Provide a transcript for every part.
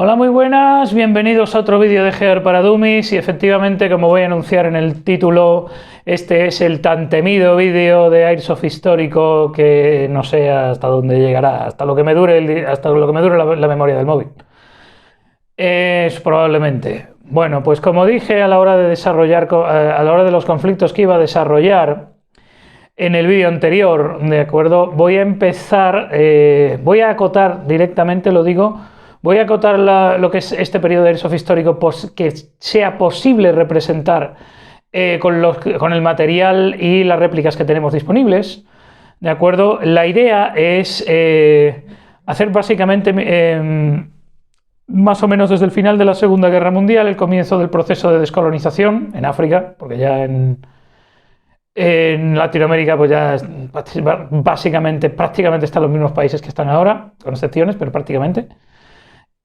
Hola, muy buenas, bienvenidos a otro vídeo de Gear para Dummies y efectivamente, como voy a anunciar en el título, este es el tan temido vídeo de Airsoft histórico que no sé hasta dónde llegará, hasta lo que me dure, la memoria del móvil. Es probablemente. Bueno, pues como dije a la hora de desarrollar, a la hora de los conflictos que iba a desarrollar en el vídeo anterior, ¿de acuerdo? Voy a empezar, voy a acotar directamente, lo digo. Voy a acotar lo que es este periodo de Airsoft histórico que sea posible representar con el material y las réplicas que tenemos disponibles. ¿De acuerdo? La idea es hacer básicamente más o menos desde el final de la Segunda Guerra Mundial el comienzo del proceso de descolonización en África, porque ya en Latinoamérica pues ya prácticamente están los mismos países que están ahora, con excepciones, pero prácticamente.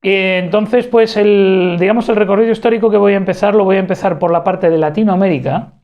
Entonces, pues digamos el recorrido histórico que voy a empezar, lo voy a empezar por la parte de Latinoamérica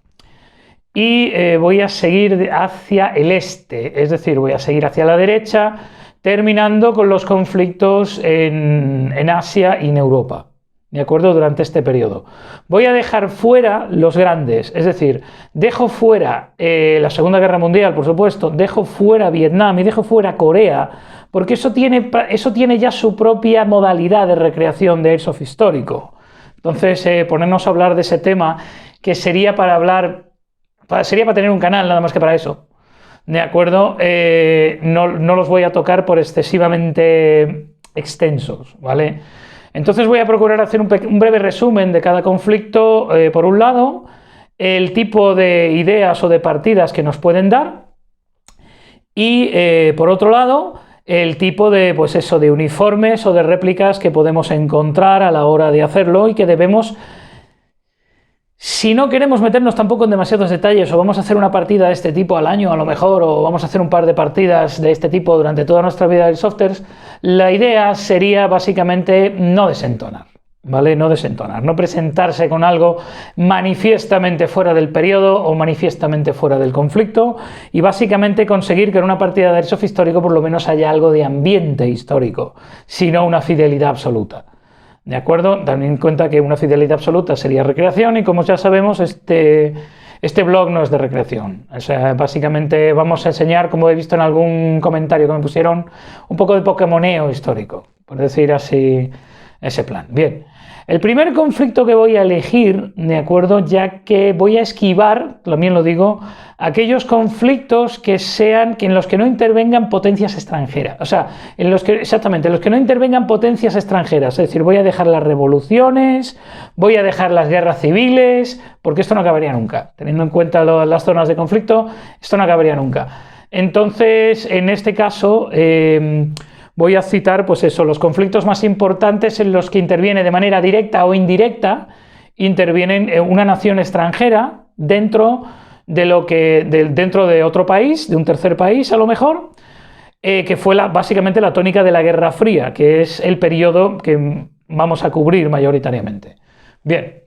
y voy a seguir hacia el este, es decir, voy a seguir hacia la derecha, terminando con los conflictos en Asia y en Europa, ¿de acuerdo? Durante este periodo. Voy a dejar fuera los grandes, es decir, dejo fuera la Segunda Guerra Mundial, por supuesto, dejo fuera Vietnam y dejo fuera Corea, porque eso tiene ya su propia modalidad de recreación de Airsoft histórico. Entonces, ponernos a hablar de ese tema, que sería para tener un canal nada más que para eso. ¿De acuerdo? No los voy a tocar por excesivamente extensos, ¿vale? Entonces voy a procurar hacer un breve resumen de cada conflicto, por un lado, el tipo de ideas o de partidas que nos pueden dar y, por otro lado, el tipo de, pues eso, de uniformes o de réplicas que podemos encontrar a la hora de hacerlo y que debemos, si no queremos meternos tampoco en demasiados detalles o vamos a hacer una partida de este tipo al año a lo mejor, o vamos a hacer un par de partidas de este tipo durante toda nuestra vida de softwares, la idea sería básicamente no desentonar, ¿vale? No desentonar, no presentarse con algo manifiestamente fuera del periodo o manifiestamente fuera del conflicto y básicamente conseguir que en una partida de Airsoft histórico por lo menos haya algo de ambiente histórico, sino una fidelidad absoluta. ¿De acuerdo? También en cuenta que una fidelidad absoluta sería recreación y como ya sabemos este blog no es de recreación. O sea, básicamente vamos a enseñar, como he visto en algún comentario que me pusieron, un poco de pokémoneo histórico, por decir así, ese plan. Bien, el primer conflicto que voy a elegir, ¿de acuerdo? Ya que voy a esquivar, también lo digo, aquellos conflictos que en los que no intervengan potencias extranjeras. O sea, en los que no intervengan potencias extranjeras. Es decir, voy a dejar las revoluciones, voy a dejar las guerras civiles, porque esto no acabaría nunca. Teniendo en cuenta las zonas de conflicto, esto no acabaría nunca. Entonces, en este caso, voy a citar, pues eso, los conflictos más importantes en los que interviene de manera directa o indirecta, intervienen una nación extranjera dentro de otro país, de un tercer país a lo mejor, que fue básicamente la tónica de la Guerra Fría, que es el periodo que vamos a cubrir mayoritariamente. Bien,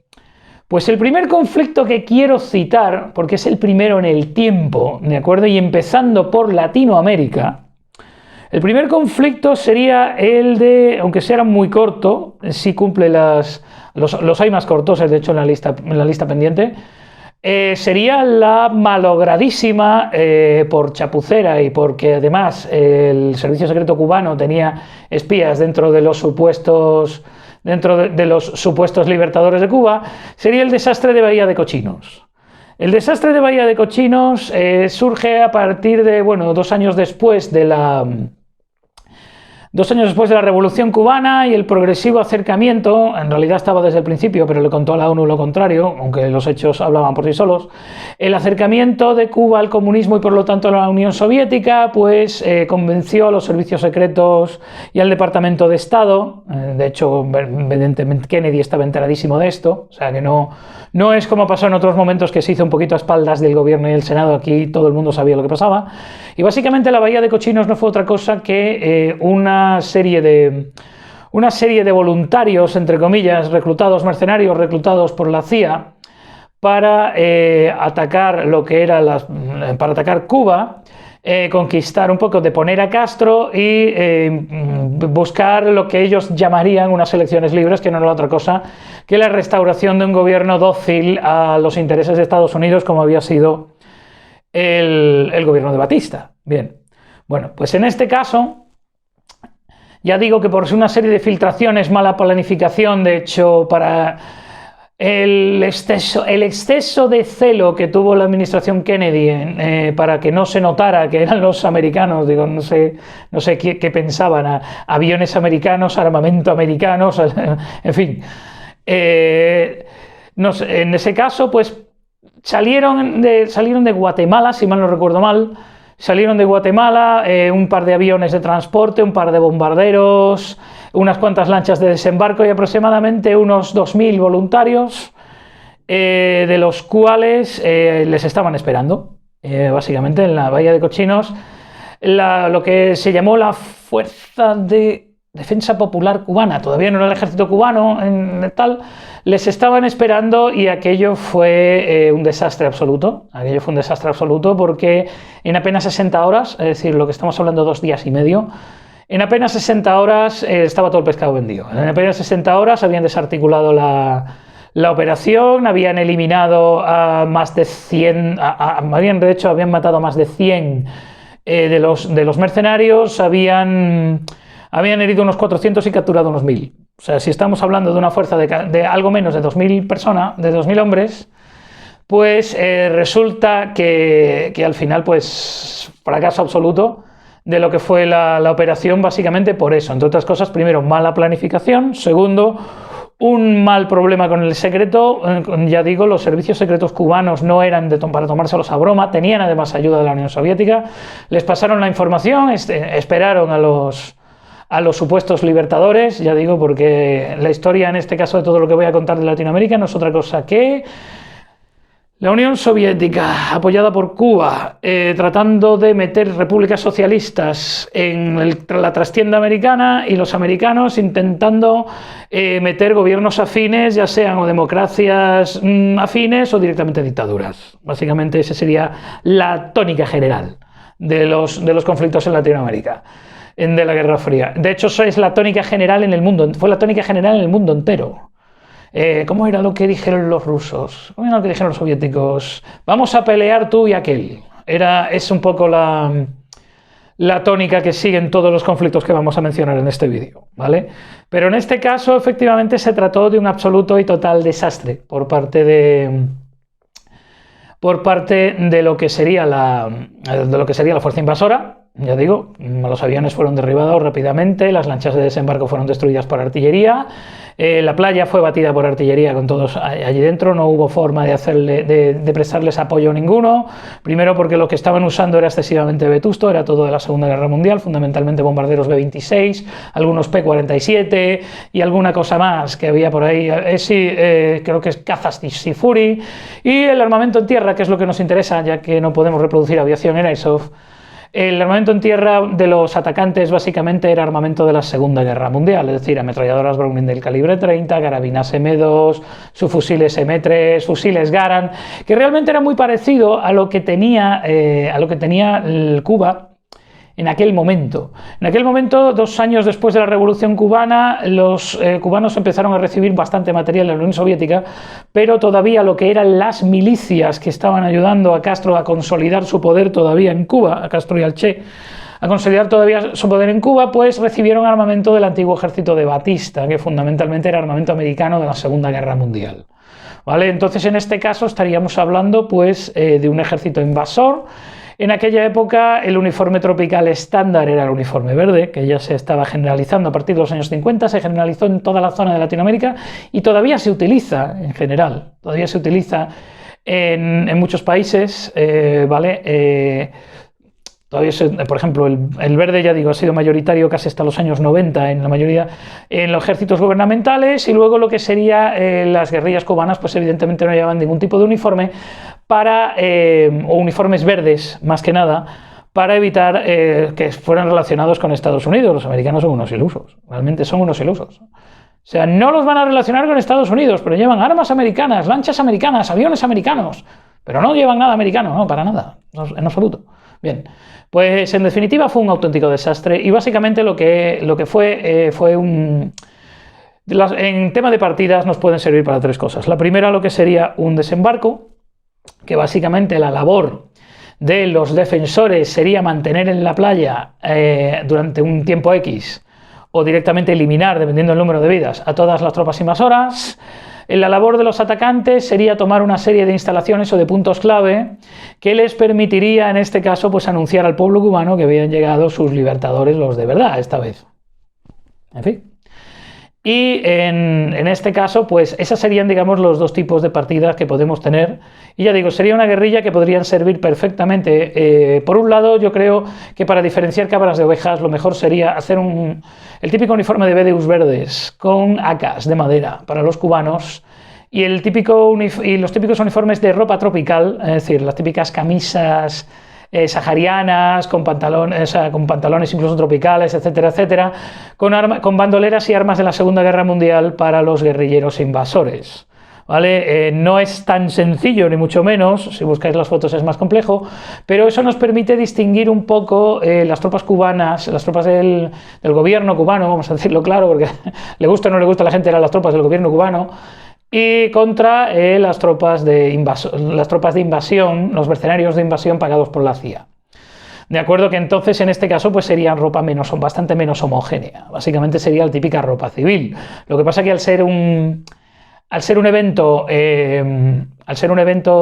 pues el primer conflicto que quiero citar, porque es el primero en el tiempo, ¿de acuerdo? Y empezando por Latinoamérica, el primer conflicto sería el de, aunque sea muy corto, sí cumple los hay más cortos, de hecho en la lista pendiente, sería la malogradísima, por chapucera y porque además el servicio secreto cubano tenía espías dentro de los supuestos libertadores de Cuba, sería el desastre de Bahía de Cochinos. El desastre de Bahía de Cochinos surge a partir de, bueno, 2 años después de la Revolución Cubana y el progresivo acercamiento, en realidad estaba desde el principio, pero le contó a la ONU lo contrario, aunque los hechos hablaban por sí solos, el acercamiento de Cuba al comunismo y por lo tanto a la Unión Soviética, pues convenció a los servicios secretos y al Departamento de Estado, de hecho, evidentemente Kennedy estaba enteradísimo de esto, o sea que no es como pasó en otros momentos que se hizo un poquito a espaldas del gobierno y el Senado, aquí todo el mundo sabía lo que pasaba, y básicamente la Bahía de Cochinos no fue otra cosa que una serie de voluntarios, entre comillas, mercenarios reclutados por la CIA para atacar Cuba conquistar un poco, de poner a Castro y buscar lo que ellos llamarían unas elecciones libres, que no era otra cosa que la restauración de un gobierno dócil a los intereses de Estados Unidos, como había sido el gobierno de Batista. Bien, bueno, pues en este caso, ya digo que por una serie de filtraciones, mala planificación, de hecho, para el exceso de celo que tuvo la administración Kennedy para que no se notara que eran los americanos, digo, no sé qué pensaban, aviones americanos, armamento americanos, en fin. No sé, en ese caso, pues salieron de Guatemala, si mal no recuerdo mal. Salieron de Guatemala un par de aviones de transporte, un par de bombarderos, unas cuantas lanchas de desembarco y aproximadamente unos 2000 voluntarios, de los cuales les estaban esperando, básicamente en la Bahía de Cochinos, lo que se llamó la Fuerza de Defensa Popular Cubana. Todavía no era el ejército cubano, les estaban esperando y aquello fue un desastre absoluto. Aquello fue un desastre absoluto porque en apenas 60 horas, es decir, lo que estamos hablando 2 días y medio, en apenas 60 horas estaba todo el pescado vendido. En apenas 60 horas habían desarticulado la operación, habían eliminado a más de 100, de hecho habían matado a más de 100 de los mercenarios, habían herido unos 400 y capturado unos 1000. O sea, si estamos hablando de una fuerza de algo menos de 2000 personas, de 2000 hombres, pues resulta que al final, pues, fracaso absoluto de lo que fue la operación, básicamente por eso. Entre otras cosas, primero, mala planificación. Segundo, un mal problema con el secreto. Ya digo, los servicios secretos cubanos no eran para tomárselos a broma, tenían además ayuda de la Unión Soviética. Les pasaron la información, esperaron a los supuestos libertadores, ya digo, porque la historia en este caso de todo lo que voy a contar de Latinoamérica no es otra cosa que la Unión Soviética, apoyada por Cuba, tratando de meter repúblicas socialistas en la trastienda americana, y los americanos intentando meter gobiernos afines, ya sean o democracias afines o directamente dictaduras. Básicamente esa sería la tónica general de los conflictos en Latinoamérica, de la Guerra Fría. De hecho, eso es la tónica general en el mundo, fue la tónica general en el mundo entero. ¿Cómo era lo que dijeron los rusos? ¿Cómo era lo que dijeron los soviéticos? Vamos a pelear tú y aquel. Es un poco la tónica que siguen todos los conflictos que vamos a mencionar en este vídeo, ¿vale? Pero en este caso, efectivamente, se trató de un absoluto y total desastre por parte de lo que sería la fuerza invasora. Ya digo, los aviones fueron derribados rápidamente, las lanchas de desembarco fueron destruidas por artillería, la playa fue batida por artillería con todos allí dentro, no hubo forma de prestarles apoyo ninguno, primero porque lo que estaban usando era excesivamente vetusto, era todo de la Segunda Guerra Mundial, fundamentalmente bombarderos B-26, algunos P-47 y alguna cosa más que había por ahí, creo que es cazas Sifuri, y el armamento en tierra, que es lo que nos interesa, ya que no podemos reproducir aviación en Airsoft. El armamento en tierra de los atacantes básicamente era armamento de la Segunda Guerra Mundial, es decir, ametralladoras Browning del calibre 30, carabinas M2, subfusiles M3, fusiles Garand, que realmente era muy parecido a lo que tenía Cuba en aquel momento. En aquel momento, 2 años después de la Revolución Cubana, los cubanos empezaron a recibir bastante material de la Unión Soviética, pero todavía lo que eran las milicias que estaban ayudando a Castro a consolidar su poder todavía en Cuba, a Castro y al Che, a consolidar todavía su poder en Cuba, pues recibieron armamento del antiguo ejército de Batista, que fundamentalmente era armamento americano de la Segunda Guerra Mundial. ¿Vale? Entonces, en este caso estaríamos hablando pues, de un ejército invasor. En aquella época el uniforme tropical estándar era el uniforme verde, que ya se estaba generalizando a partir de los años 50, se generalizó en toda la zona de Latinoamérica y todavía se utiliza en general, todavía se utiliza en muchos países, ¿vale? Por ejemplo, el verde, ya digo, ha sido mayoritario casi hasta los años 90 en la mayoría en los ejércitos gubernamentales, y luego lo que sería las guerrillas cubanas, pues evidentemente no llevaban ningún tipo de uniforme o uniformes verdes, más que nada, para evitar que fueran relacionados con Estados Unidos. Los americanos son unos ilusos, realmente son unos ilusos. O sea, no los van a relacionar con Estados Unidos, pero llevan armas americanas, lanchas americanas, aviones americanos, pero no llevan nada americano, no, para nada, en absoluto. Bien, pues en definitiva fue un auténtico desastre y básicamente lo que fue un... En tema de partidas nos pueden servir para tres cosas. La primera, lo que sería un desembarco, que básicamente la labor de los defensores sería mantener en la playa durante un tiempo X o directamente eliminar, dependiendo del número de vidas, a todas las tropas invasoras. La labor de los atacantes sería tomar una serie de instalaciones o de puntos clave que les permitiría, en este caso, pues anunciar al pueblo cubano que habían llegado sus libertadores, los de verdad, esta vez. En fin. Y en este caso, pues esas serían, digamos, los dos tipos de partidas que podemos tener. Y ya digo, sería una guerrilla que podrían servir perfectamente. Por un lado, yo creo que para diferenciar cabras de ovejas, lo mejor sería hacer el típico uniforme de BDUs verdes con AKs de madera para los cubanos y los típicos uniformes de ropa tropical, es decir, las típicas camisas saharianas, con pantalones incluso tropicales, etcétera, etcétera, con bandoleras y armas de la Segunda Guerra Mundial para los guerrilleros invasores. ¿Vale? No es tan sencillo, ni mucho menos, si buscáis las fotos es más complejo, pero eso nos permite distinguir un poco las tropas cubanas, las tropas del gobierno cubano, vamos a decirlo claro, porque le gusta o no le gusta a la gente, eran las tropas del gobierno cubano, y contra las tropas de invasión, los mercenarios de invasión pagados por la CIA. De acuerdo, que entonces en este caso pues serían ropa bastante menos homogénea, básicamente sería la típica ropa civil. Lo que pasa que al ser un evento,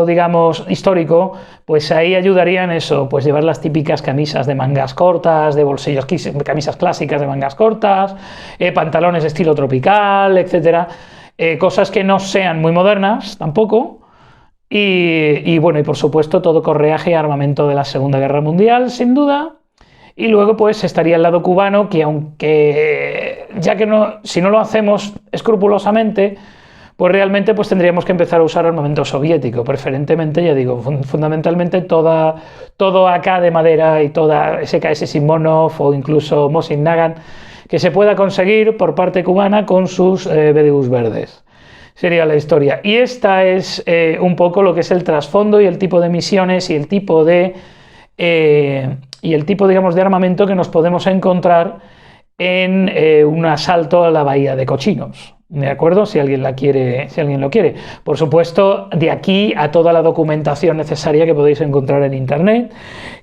digamos, histórico, pues ahí ayudarían eso, pues llevar las típicas camisas de mangas cortas, de bolsillos, camisas clásicas de mangas cortas, pantalones de estilo tropical, etcétera. Cosas que no sean muy modernas tampoco, y bueno, y por supuesto todo correaje y armamento de la Segunda Guerra Mundial, sin duda. Y luego pues estaría el lado cubano, que aunque si no lo hacemos escrupulosamente, pues realmente pues tendríamos que empezar a usar armamento soviético, preferentemente, ya digo, fundamentalmente todo AK de madera y toda SKS Simonov o incluso Mosin Nagant, que se pueda conseguir por parte cubana con sus BDUs verdes. Sería la historia. Y esta es un poco lo que es el trasfondo y el tipo de misiones y el tipo, digamos, de armamento que nos podemos encontrar en un asalto a la bahía de Cochinos. ¿De acuerdo? Si alguien lo quiere. Por supuesto, de aquí a toda la documentación necesaria que podéis encontrar en internet,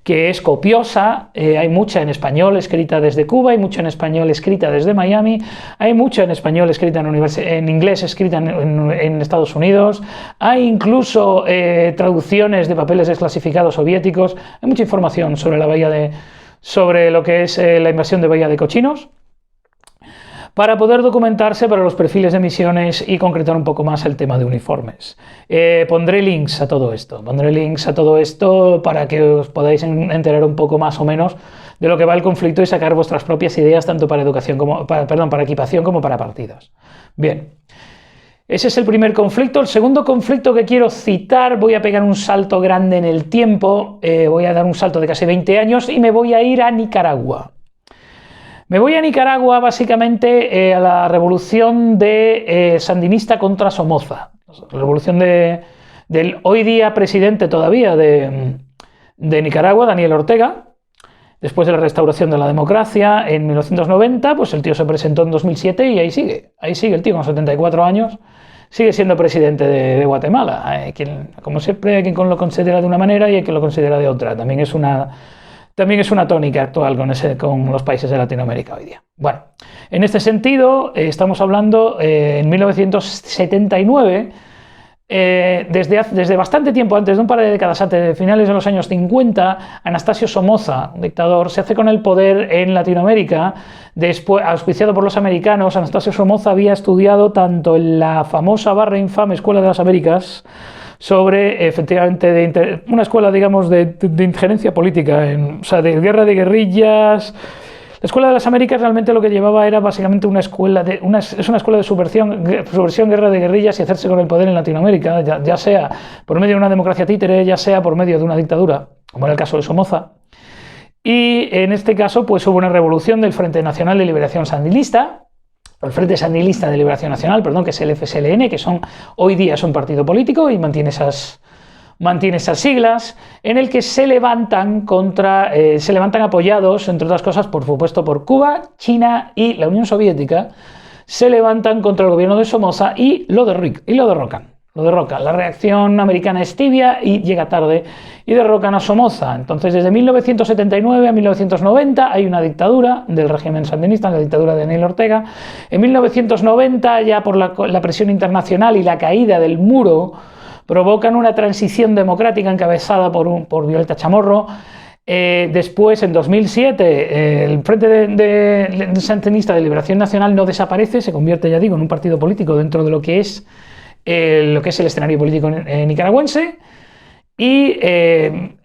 que es copiosa, hay mucha en español escrita desde Cuba, hay mucha en español escrita desde Miami, hay mucha en español escrita en inglés escrita en Estados Unidos, hay incluso traducciones de papeles desclasificados soviéticos, hay mucha información sobre lo que es la invasión de Bahía de Cochinos, para poder documentarse para los perfiles de misiones y concretar un poco más el tema de uniformes. Pondré links a todo esto para que os podáis enterar un poco más o menos de lo que va el conflicto y sacar vuestras propias ideas tanto para para equipación como para partidas. Bien, ese es el primer conflicto. El segundo conflicto que quiero citar, voy a pegar un salto grande en el tiempo, voy a dar un salto de casi 20 años y me voy a ir a Nicaragua. Me voy a Nicaragua básicamente a la revolución sandinista contra Somoza, la revolución del hoy día presidente todavía de Nicaragua, Daniel Ortega. Después de la restauración de la democracia en 1990, pues el tío se presentó en 2007 y ahí sigue el tío con 74 años, sigue siendo presidente de Guatemala. Como siempre, hay quien lo considera de una manera y hay quien lo considera de otra. También es una tónica actual con los países de Latinoamérica hoy día. Bueno, en este sentido, estamos hablando en 1979, desde bastante tiempo antes, de un par de décadas antes, de finales de los años 50, Anastasio Somoza, un dictador, se hace con el poder en Latinoamérica. Después, auspiciado por los americanos, Anastasio Somoza había estudiado tanto en la famosa infame Escuela de las Américas, sobre, efectivamente, una escuela, digamos, de injerencia política, de guerra de guerrillas. La Escuela de las Américas realmente lo que llevaba era básicamente una escuela de subversión, guerra de guerrillas y hacerse con el poder en Latinoamérica, ya sea por medio de una democracia títere, ya sea por medio de una dictadura, como era el caso de Somoza. Y en este caso, pues hubo una revolución del Frente Nacional de Liberación Sandinista, el Frente Sandinista de Liberación Nacional, que es el FSLN, que hoy día es un partido político y mantiene esas mantiene esas siglas, en el que se levantan apoyados, entre otras cosas, por supuesto, por Cuba, China y la Unión Soviética, se levantan contra el gobierno de Somoza y lo derrocan. La reacción americana es tibia y llega tarde y derrocan a Somoza. Entonces, desde 1979 a 1990 hay una dictadura del régimen sandinista, la dictadura de Daniel Ortega. En 1990, ya por la presión internacional y la caída del muro, provocan una transición democrática encabezada por Violeta Chamorro. Después, en 2007, el Frente Sandinista de Liberación Nacional no desaparece, se convierte, ya digo, en un partido político dentro de lo que es el escenario político nicaragüense. Y en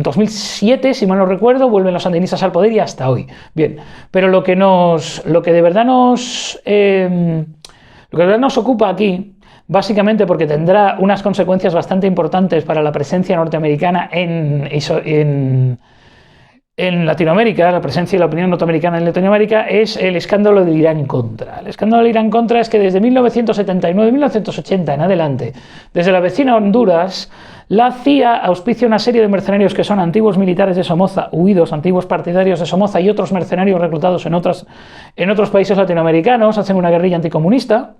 2007, si mal no recuerdo, vuelven los sandinistas al poder y hasta hoy. Bien, pero lo que de verdad nos ocupa aquí, básicamente porque tendrá unas consecuencias bastante importantes para la presencia norteamericana en Latinoamérica, la presencia y la opinión norteamericana en Latinoamérica, es el escándalo del Irán-Contra. El escándalo del Irán-Contra es que desde 1979-1980 en adelante, desde la vecina Honduras, la CIA auspicia una serie de mercenarios que son antiguos militares de Somoza, huidos, antiguos partidarios de Somoza y otros mercenarios reclutados en otros países latinoamericanos, hacen una guerrilla anticomunista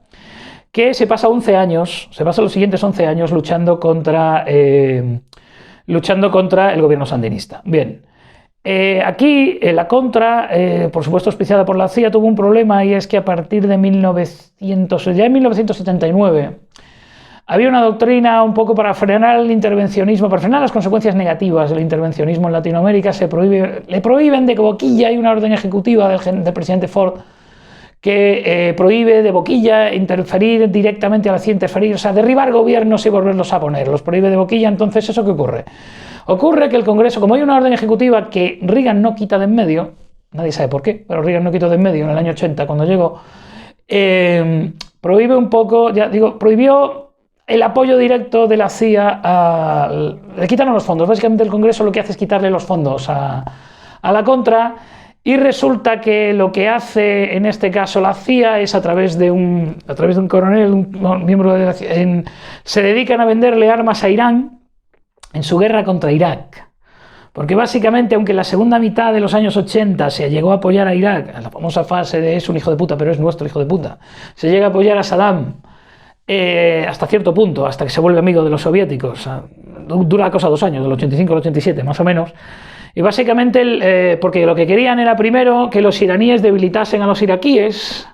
que se pasa los siguientes 11 años luchando contra el gobierno sandinista. Bien. Aquí la Contra, por supuesto auspiciada por la CIA, tuvo un problema, y es que a partir de 1979 había una doctrina un poco para frenar el intervencionismo, para frenar las consecuencias negativas del intervencionismo en Latinoamérica. Le prohíben de boquilla, hay una orden ejecutiva del presidente Ford que prohíbe de boquilla interferir directamente a la CIA, o sea, derribar gobiernos y volverlos a poner, los prohíbe de boquilla. Entonces, ¿eso qué ocurre? Ocurre que el Congreso, como hay una orden ejecutiva que Reagan no quita de en medio, nadie sabe por qué, pero Reagan no quitó de en medio en el año 80 cuando llegó, prohibió el apoyo directo de la CIA, le quitaron los fondos. Básicamente el Congreso lo que hace es quitarle los fondos a la Contra, y resulta que lo que hace en este caso la CIA es a través de un coronel, un miembro de la CIA, se dedican a venderle armas a Irán en su guerra contra Irak. Porque básicamente, aunque en la segunda mitad de los años 80 se llegó a apoyar a Irak, en la famosa fase de es un hijo de puta, pero es nuestro hijo de puta, se llega a apoyar a Saddam hasta cierto punto, hasta que se vuelve amigo de los soviéticos. Dura la cosa 2 años, del 85 al 87 más o menos. Y básicamente, porque lo que querían era primero que los iraníes debilitasen a los iraquíes,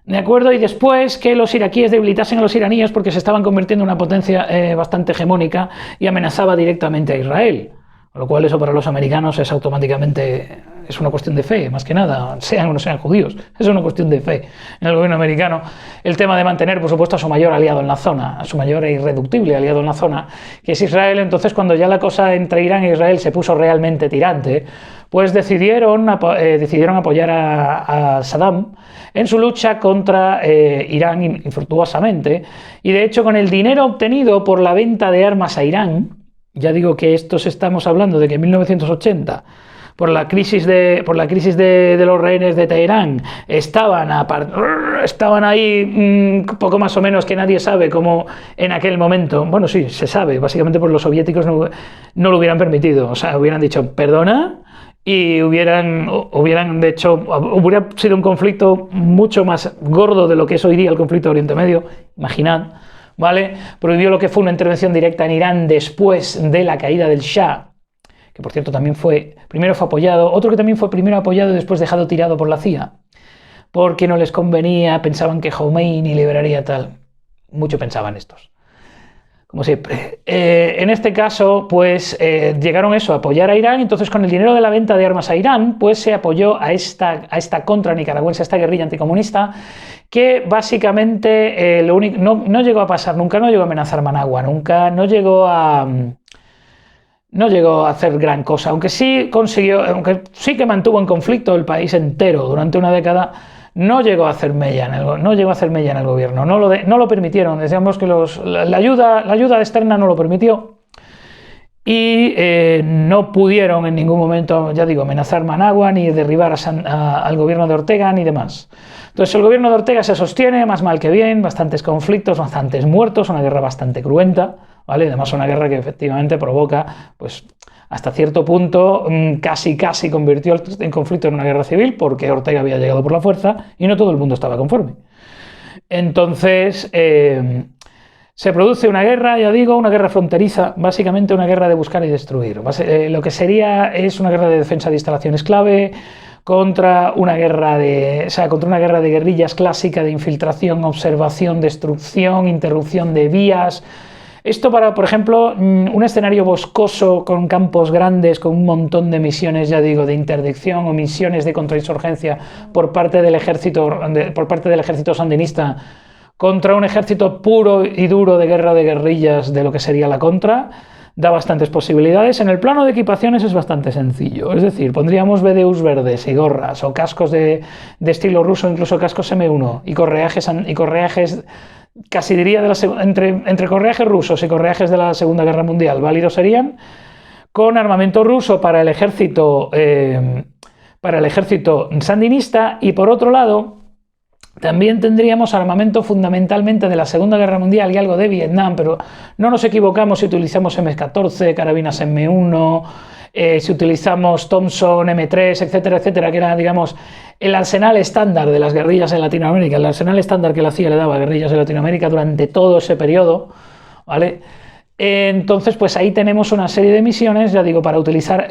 ¿de acuerdo? Y después que los iraquíes debilitasen a los iraníes porque se estaban convirtiendo en una potencia bastante hegemónica y amenazaba directamente a Israel. Con lo cual eso para los americanos es automáticamente, es una cuestión de fe, más que nada, sean o no sean judíos, es una cuestión de fe en el gobierno americano. El tema de mantener, por supuesto, a su mayor aliado en la zona, a su mayor e irreductible aliado en la zona, que es Israel. Entonces, cuando ya la cosa entre Irán e Israel se puso realmente tirante, pues decidieron apoyar a Saddam en su lucha contra Irán infructuosamente, y de hecho con el dinero obtenido por la venta de armas a Irán, ya digo que estamos hablando de que en 1980, por la crisis de los rehenes de Teherán, estaban ahí poco más o menos, que nadie sabe cómo en aquel momento, bueno, sí, se sabe, básicamente por los soviéticos no lo hubieran permitido, o sea, hubieran dicho, perdona, y hubiera sido un conflicto mucho más gordo de lo que es hoy día el conflicto de Oriente Medio, imaginad, ¿vale? Prohibió lo que fue una intervención directa en Irán después de la caída del Shah, que por cierto también primero fue apoyado, otro que también fue primero apoyado y después dejado tirado por la CIA, porque no les convenía, pensaban que Khomeini liberaría tal, mucho pensaban estos, como siempre. En este caso, pues llegaron a apoyar a Irán, y entonces con el dinero de la venta de armas a Irán, pues se apoyó a esta contra nicaragüense, a esta guerrilla anticomunista, que básicamente no llegó a pasar nunca, no llegó a amenazar Managua nunca, no llegó a hacer gran cosa, aunque sí que mantuvo en conflicto el país entero durante una década. No llegó a hacer mella en el gobierno, no lo permitieron. Decíamos que la ayuda externa no lo permitió, y no pudieron en ningún momento, ya digo, amenazar Managua, ni derribar al gobierno de Ortega, ni demás. Entonces el gobierno de Ortega se sostiene, más mal que bien, bastantes conflictos, bastantes muertos, una guerra bastante cruenta, ¿vale? Además, una guerra que efectivamente provoca, pues, hasta cierto punto, casi convirtió el conflicto en una guerra civil, porque Ortega había llegado por la fuerza y no todo el mundo estaba conforme. Entonces, se produce una guerra, ya digo, una guerra fronteriza, básicamente una guerra de buscar y destruir. Lo que sería es una guerra de defensa de instalaciones clave, contra una guerra de guerrillas clásica de infiltración, observación, destrucción, interrupción de vías. Esto para, por ejemplo, un escenario boscoso con campos grandes, con un montón de misiones, ya digo, de interdicción o misiones de contrainsurgencia por parte del ejército sandinista contra un ejército puro y duro de guerra de guerrillas de lo que sería la contra, da bastantes posibilidades. En el plano de equipaciones es bastante sencillo, es decir, pondríamos BDUs verdes y gorras o cascos de estilo ruso, incluso cascos M1 y correajes casi diría entre correajes rusos y correajes de la Segunda Guerra Mundial, válidos serían, con armamento ruso para el ejército sandinista, y por otro lado también tendríamos armamento fundamentalmente de la Segunda Guerra Mundial y algo de Vietnam, pero no nos equivocamos si utilizamos M14, carabinas M1, si utilizamos Thompson, M3, etcétera, etcétera, que era, digamos, el arsenal estándar de las guerrillas en Latinoamérica, el arsenal estándar que la CIA le daba a guerrillas en Latinoamérica durante todo ese periodo, ¿vale? Entonces, pues ahí tenemos una serie de misiones, ya digo, para utilizar.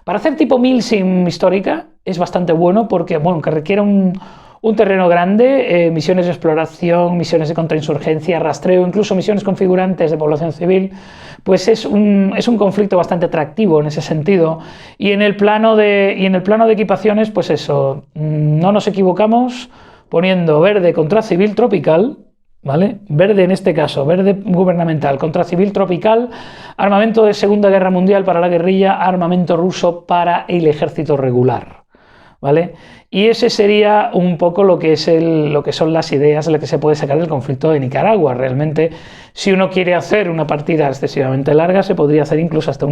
Para hacer tipo Milsim histórica es bastante bueno porque, bueno, que requiere un terreno grande, misiones de exploración, misiones de contrainsurgencia, rastreo, incluso misiones configurantes de población civil, pues es un conflicto bastante atractivo en ese sentido. Y en el plano de equipaciones, pues eso, no nos equivocamos poniendo verde contra civil tropical, ¿vale? Verde en este caso, verde gubernamental contra civil tropical, armamento de Segunda Guerra Mundial para la guerrilla, armamento ruso para el ejército regular, ¿vale? Y ese sería un poco lo que son las ideas de lo que se puede sacar del conflicto de Nicaragua. Realmente, si uno quiere hacer una partida excesivamente larga, se podría hacer incluso hasta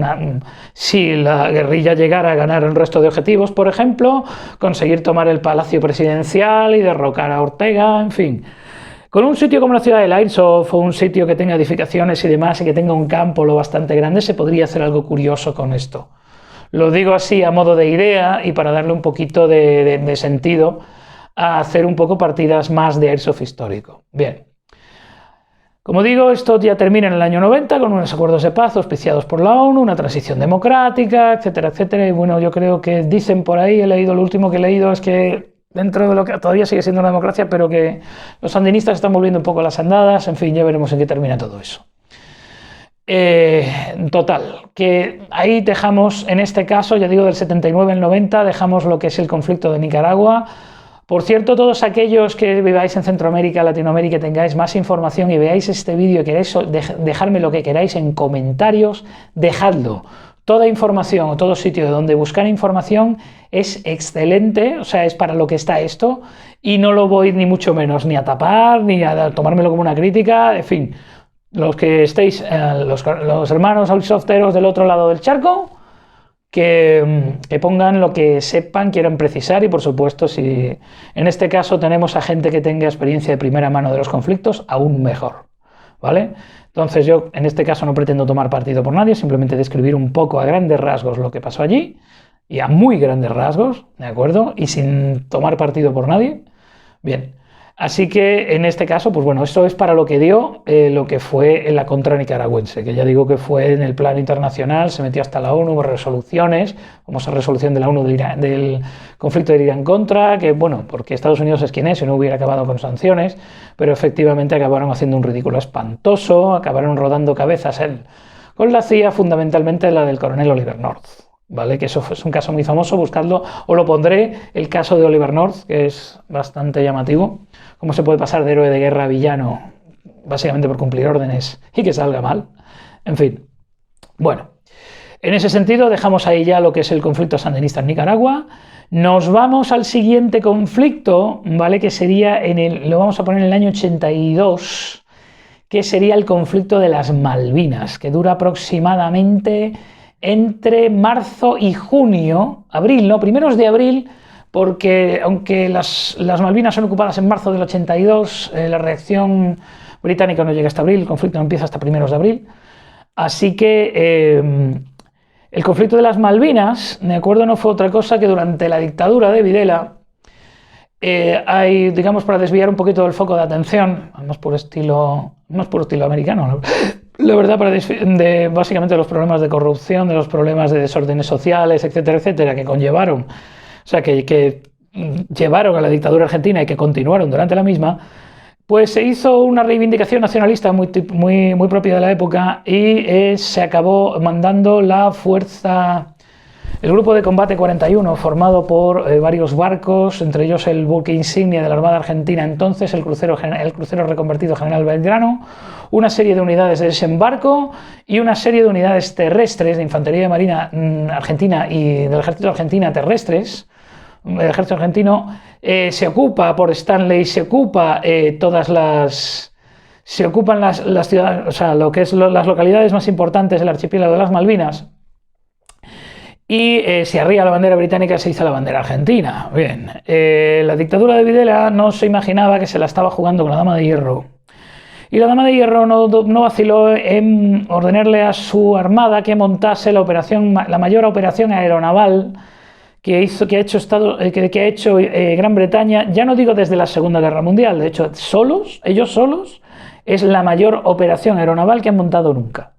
si la guerrilla llegara a ganar el resto de objetivos, por ejemplo, conseguir tomar el Palacio Presidencial y derrocar a Ortega, en fin. Con un sitio como la ciudad de Airsoft o un sitio que tenga edificaciones y demás y que tenga un campo lo bastante grande, se podría hacer algo curioso con esto. Lo digo así a modo de idea y para darle un poquito de sentido a hacer un poco partidas más de Airsoft histórico. Bien. Como digo, esto ya termina en el año 90 con unos acuerdos de paz auspiciados por la ONU, una transición democrática, etcétera, etcétera. Y bueno, yo creo que dicen por ahí, lo último que he leído es que dentro de lo que todavía sigue siendo una democracia, pero que los sandinistas están volviendo un poco las andadas. En fin, ya veremos en qué termina todo eso. Total, que ahí dejamos, en este caso, ya digo, del 79 al 90, dejamos lo que es el conflicto de Nicaragua. Por cierto, todos aquellos que viváis en Centroamérica, Latinoamérica, y tengáis más información y veáis este vídeo y queréis dejarme lo que queráis en comentarios, dejadlo. Toda información o todo sitio de donde buscar información es excelente, o sea, es para lo que está esto, y no lo voy ni mucho menos ni a tapar, ni a tomármelo como una crítica, en fin. Los que estéis, los hermanos Airsofteros del otro lado del charco, que pongan lo que sepan, quieran precisar, y por supuesto, si en este caso tenemos a gente que tenga experiencia de primera mano de los conflictos, aún mejor, ¿vale? Entonces yo en este caso no pretendo tomar partido por nadie, simplemente describir un poco a grandes rasgos lo que pasó allí, y a muy grandes rasgos, ¿de acuerdo? Y sin tomar partido por nadie. Bien. Así que en este caso, pues bueno, esto es para lo que dio lo que fue la contra nicaragüense, que ya digo que fue en el plano internacional, se metió hasta la ONU, hubo resoluciones, como esa resolución de la ONU del conflicto de Irán contra, que bueno, porque Estados Unidos es quien es y no hubiera acabado con sanciones, pero efectivamente acabaron haciendo un ridículo espantoso, acabaron rodando cabezas con la CIA, fundamentalmente la del coronel Oliver North. ¿Vale? Que eso es un caso muy famoso, buscadlo, o lo pondré, el caso de Oliver North, que es bastante llamativo, cómo se puede pasar de héroe de guerra a villano, básicamente por cumplir órdenes y que salga mal, en fin. Bueno, en ese sentido dejamos ahí ya lo que es el conflicto sandinista en Nicaragua, nos vamos al siguiente conflicto, ¿vale? Que sería, lo vamos a poner en el año 82, que sería el conflicto de las Malvinas, que dura aproximadamente entre marzo y junio, abril, ¿no? Primeros de abril, porque aunque las Malvinas son ocupadas en marzo del 82, la reacción británica no llega hasta abril, el conflicto no empieza hasta primeros de abril. Así que el conflicto de las Malvinas, de acuerdo, no fue otra cosa que durante la dictadura de Videla, hay, digamos, para desviar un poquito del foco de atención, más por estilo americano, ¿no? La verdad, básicamente los problemas de corrupción, de los problemas de desórdenes sociales, etcétera, etcétera, que conllevaron, o sea, que llevaron a la dictadura argentina y que continuaron durante la misma, pues se hizo una reivindicación nacionalista muy propia de la época y se acabó mandando el grupo de combate 41, formado por varios barcos, entre ellos el buque insignia de la Armada Argentina entonces, el crucero reconvertido General Belgrano, una serie de unidades de desembarco y una serie de unidades terrestres de Infantería de Marina Argentina y del Ejército Argentina terrestres. El ejército argentino se ocupa por Stanley, se ocupan las ciudades, o sea, lo que es las localidades más importantes del archipiélago de las Malvinas, y se arría la bandera británica y se hizo la bandera argentina. Bien, la dictadura de Videla no se imaginaba que se la estaba jugando con la Dama de Hierro. Y la Dama de Hierro no vaciló en ordenarle a su armada que montase la mayor operación aeronaval que ha hecho Gran Bretaña, ya no digo desde la Segunda Guerra Mundial, de hecho ellos solos, es la mayor operación aeronaval que han montado nunca,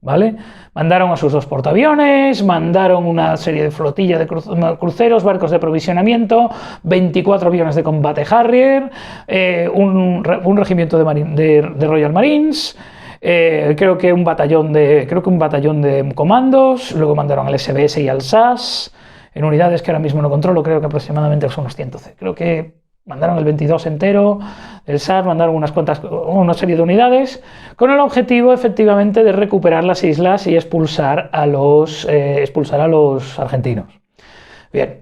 ¿vale? Mandaron a sus 2 portaaviones, mandaron una serie de flotilla de cruceros, barcos de aprovisionamiento, 24 aviones de combate Harrier, un regimiento de Royal Marines, creo que un batallón de comandos, luego mandaron al SBS y al SAS, en unidades que ahora mismo no controlo, creo que aproximadamente son unos 100. Creo que mandaron el 22 entero, el SAS mandaron una serie de unidades, con el objetivo efectivamente de recuperar las islas y expulsar a los argentinos. Bien.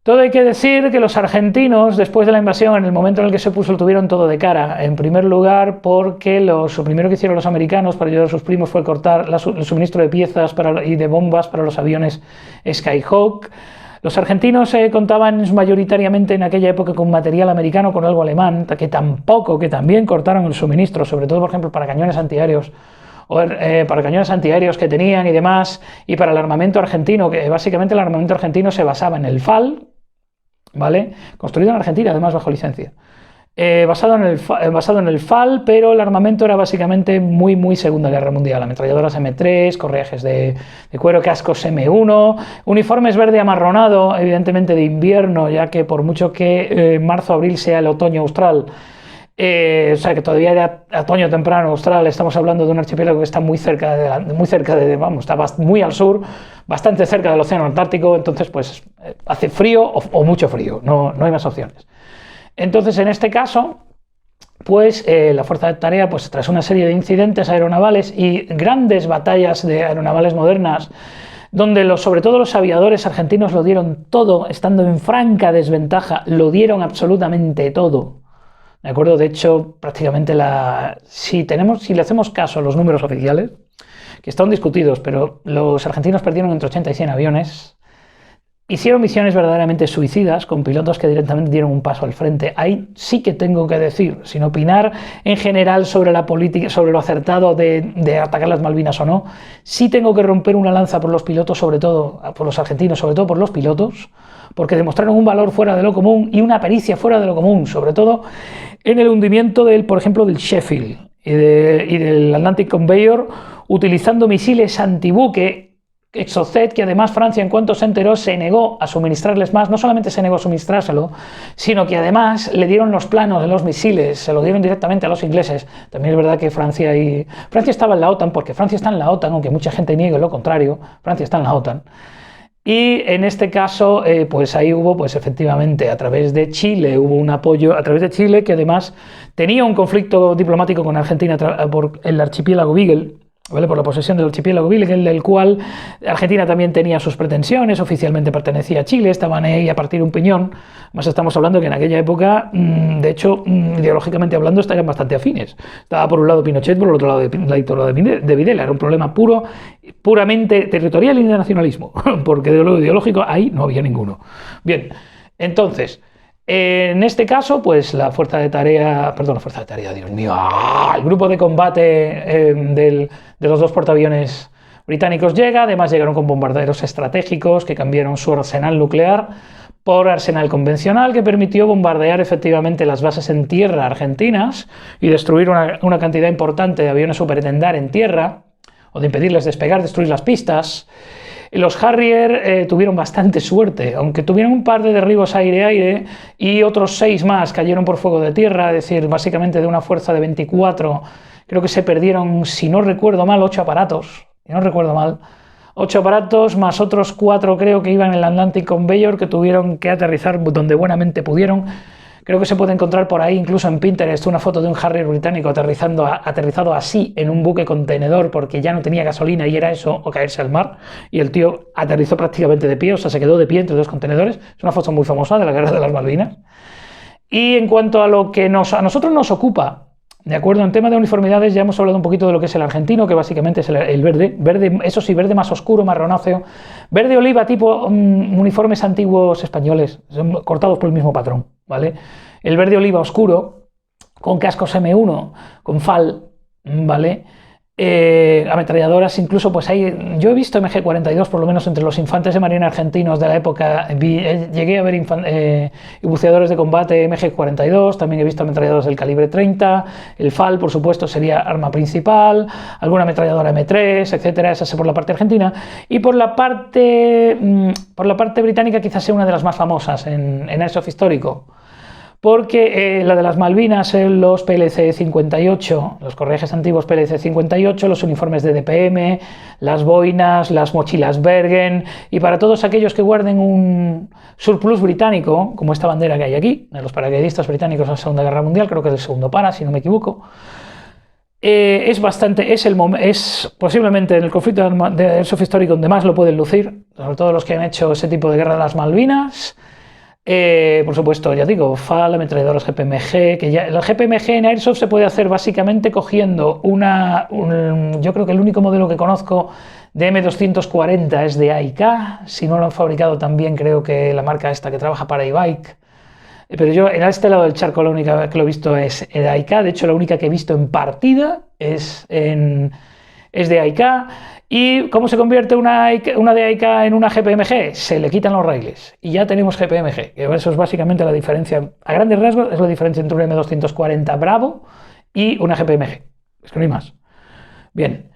Todo hay que decir que los argentinos, después de la invasión, en el momento en el que se puso, lo tuvieron todo de cara. En primer lugar, porque lo primero que hicieron los americanos para ayudar a sus primos fue cortar el suministro de piezas y de bombas para los aviones Skyhawk. Los argentinos contaban mayoritariamente en aquella época con material americano, con algo alemán, que también cortaron el suministro, sobre todo, por ejemplo, para cañones antiaéreos. Para cañones antiaéreos que tenían y demás, y para el armamento argentino, que básicamente el armamento argentino se basaba en el FAL, ¿vale? Construido en Argentina, además bajo licencia. Basado en el FAL, pero el armamento era básicamente muy Segunda Guerra Mundial. Ametralladoras M3, correajes de cuero, cascos M1, uniformes verde amarronado, evidentemente de invierno, ya que por mucho que marzo-abril sea el otoño austral, o sea que todavía era otoño temprano austral, estamos hablando de un archipiélago que está está muy al sur, bastante cerca del océano Antártico, entonces pues hace frío o mucho frío, no hay más opciones. Entonces en este caso, pues la fuerza de tarea, pues tras una serie de incidentes aeronavales y grandes batallas aeronavales modernas, donde sobre todo los aviadores argentinos lo dieron todo, estando en franca desventaja, lo dieron absolutamente todo. ¿De acuerdo? De hecho, prácticamente si le hacemos caso a los números oficiales, que están discutidos, pero los argentinos perdieron entre 80 y 100 aviones, hicieron misiones verdaderamente suicidas con pilotos que directamente dieron un paso al frente. Ahí sí que tengo que decir, sin opinar en general sobre la política, sobre lo acertado de atacar las Malvinas o no, sí tengo que romper una lanza por los pilotos, sobre todo por los argentinos, sobre todo por los pilotos, porque demostraron un valor fuera de lo común y una pericia fuera de lo común, sobre todo en el hundimiento por ejemplo, del Sheffield y del Atlantic Conveyor, utilizando misiles antibuque Exocet, que además Francia, en cuanto se enteró, se negó a suministrarles más. No solamente se negó a suministrárselo, sino que además le dieron los planos de los misiles, se lo dieron directamente a los ingleses. También es verdad que Francia estaba en la OTAN, porque Francia está en la OTAN, aunque mucha gente niegue lo contrario, Francia está en la OTAN. Y en este caso, pues ahí hubo, pues efectivamente, a través de Chile, hubo un apoyo, a través de Chile, que además tenía un conflicto diplomático con Argentina por el archipiélago Beagle, ¿vale? Por la posesión del archipiélago Beagle, del cual Argentina también tenía sus pretensiones, oficialmente pertenecía a Chile, estaban ahí a partir un piñón. Más estamos hablando que en aquella época, de hecho, ideológicamente hablando, estaban bastante afines. Estaba por un lado Pinochet, por el otro lado la dictadura de Videla. Era un problema puramente territorial y de nacionalismo, porque de lo ideológico ahí no había ninguno. Bien, entonces, En este caso, pues la fuerza de tarea, Dios mío, el grupo de combate de los dos portaaviones británicos llega, además llegaron con bombarderos estratégicos que cambiaron su arsenal nuclear por arsenal convencional, que permitió bombardear efectivamente las bases en tierra argentinas y destruir una cantidad importante de aviones Super-Tendar en tierra, o de impedirles despegar, destruir las pistas. Los Harrier tuvieron bastante suerte, aunque tuvieron un par de derribos aire-aire y otros 6 más cayeron por fuego de tierra, es decir, básicamente de una fuerza de 24, creo que se perdieron, si no recuerdo mal, 8 aparatos, si no recuerdo mal, 8 aparatos más otros 4 creo que iban en el Atlantic Conveyor que tuvieron que aterrizar donde buenamente pudieron. Creo que se puede encontrar por ahí, incluso en Pinterest, una foto de un Harrier británico aterrizado así en un buque contenedor porque ya no tenía gasolina y era eso o caerse al mar. Y el tío aterrizó prácticamente de pie, o sea, se quedó de pie entre 2 contenedores. Es una foto muy famosa de la Guerra de las Malvinas. Y en cuanto a lo que a nosotros nos ocupa, de acuerdo, en tema de uniformidades ya hemos hablado un poquito de lo que es el argentino, que básicamente es el verde, eso sí, verde más oscuro, marronáceo, verde oliva tipo uniformes antiguos españoles, cortados por el mismo patrón, ¿vale? El verde oliva oscuro, con cascos M1, con FAL, ¿vale? Ametralladoras, incluso pues yo he visto MG-42 por lo menos entre los infantes de marina argentinos de la época, llegué a ver buceadores de combate MG-42, también he visto ametralladoras del calibre 30, el FAL por supuesto sería arma principal, alguna ametralladora M3, etcétera, esa es por la parte argentina, y por la parte británica quizás sea una de las más famosas en Airsoft histórico, porque la de las Malvinas, los PLC-58, los correajes antiguos PLC-58, los uniformes de DPM, las boinas, las mochilas Bergen, y para todos aquellos que guarden un surplus británico, como esta bandera que hay aquí, de los paracaidistas británicos en la Segunda Guerra Mundial, creo que es el segundo para, si no me equivoco, es posiblemente en el conflicto de Airsoft histórico donde más lo pueden lucir, sobre todo los que han hecho ese tipo de guerra de las Malvinas. Por supuesto, ya digo, FAL, ametralladoras GPMG, que ya el GPMG en Airsoft se puede hacer básicamente cogiendo yo creo que el único modelo que conozco de M240 es de AIK, si no lo han fabricado también creo que la marca esta que trabaja para e-bike, pero yo en este lado del charco la única que lo he visto es de AIK, de hecho la única que he visto en partida es de AIK. ¿Y cómo se convierte una de AIK en una GPMG? Se le quitan los raíles y ya tenemos GPMG, que eso es básicamente la diferencia, a grandes rasgos es la diferencia entre un M240 Bravo y una GPMG, es que no hay más. Bien,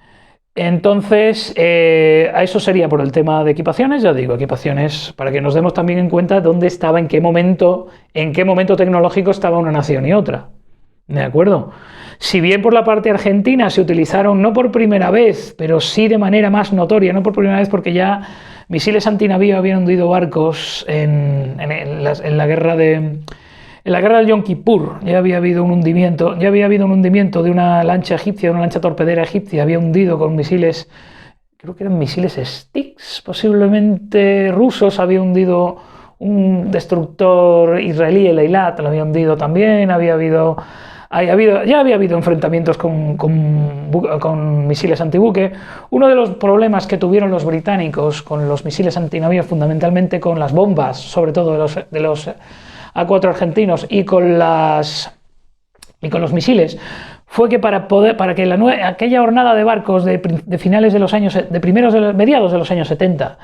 entonces a eso sería por el tema de equipaciones, ya digo, equipaciones para que nos demos también en cuenta dónde estaba, en qué momento tecnológico estaba una nación y otra, ¿de acuerdo? Si bien por la parte argentina se utilizaron no por primera vez, pero sí de manera más notoria, no por primera vez porque ya misiles antinavío habían hundido barcos en la guerra del Yom Kippur, ya había habido un hundimiento de una lancha egipcia, una lancha torpedera egipcia, había hundido con misiles, creo que eran misiles Styx, posiblemente rusos, había hundido un destructor israelí, el Eilat, lo había hundido también, ya había habido enfrentamientos con misiles antibuque. Uno de los problemas que tuvieron los británicos con los misiles antinavío, fundamentalmente con las bombas, sobre todo de los A4 argentinos y con los misiles, fue que para que aquella hornada de barcos de mediados de los años 70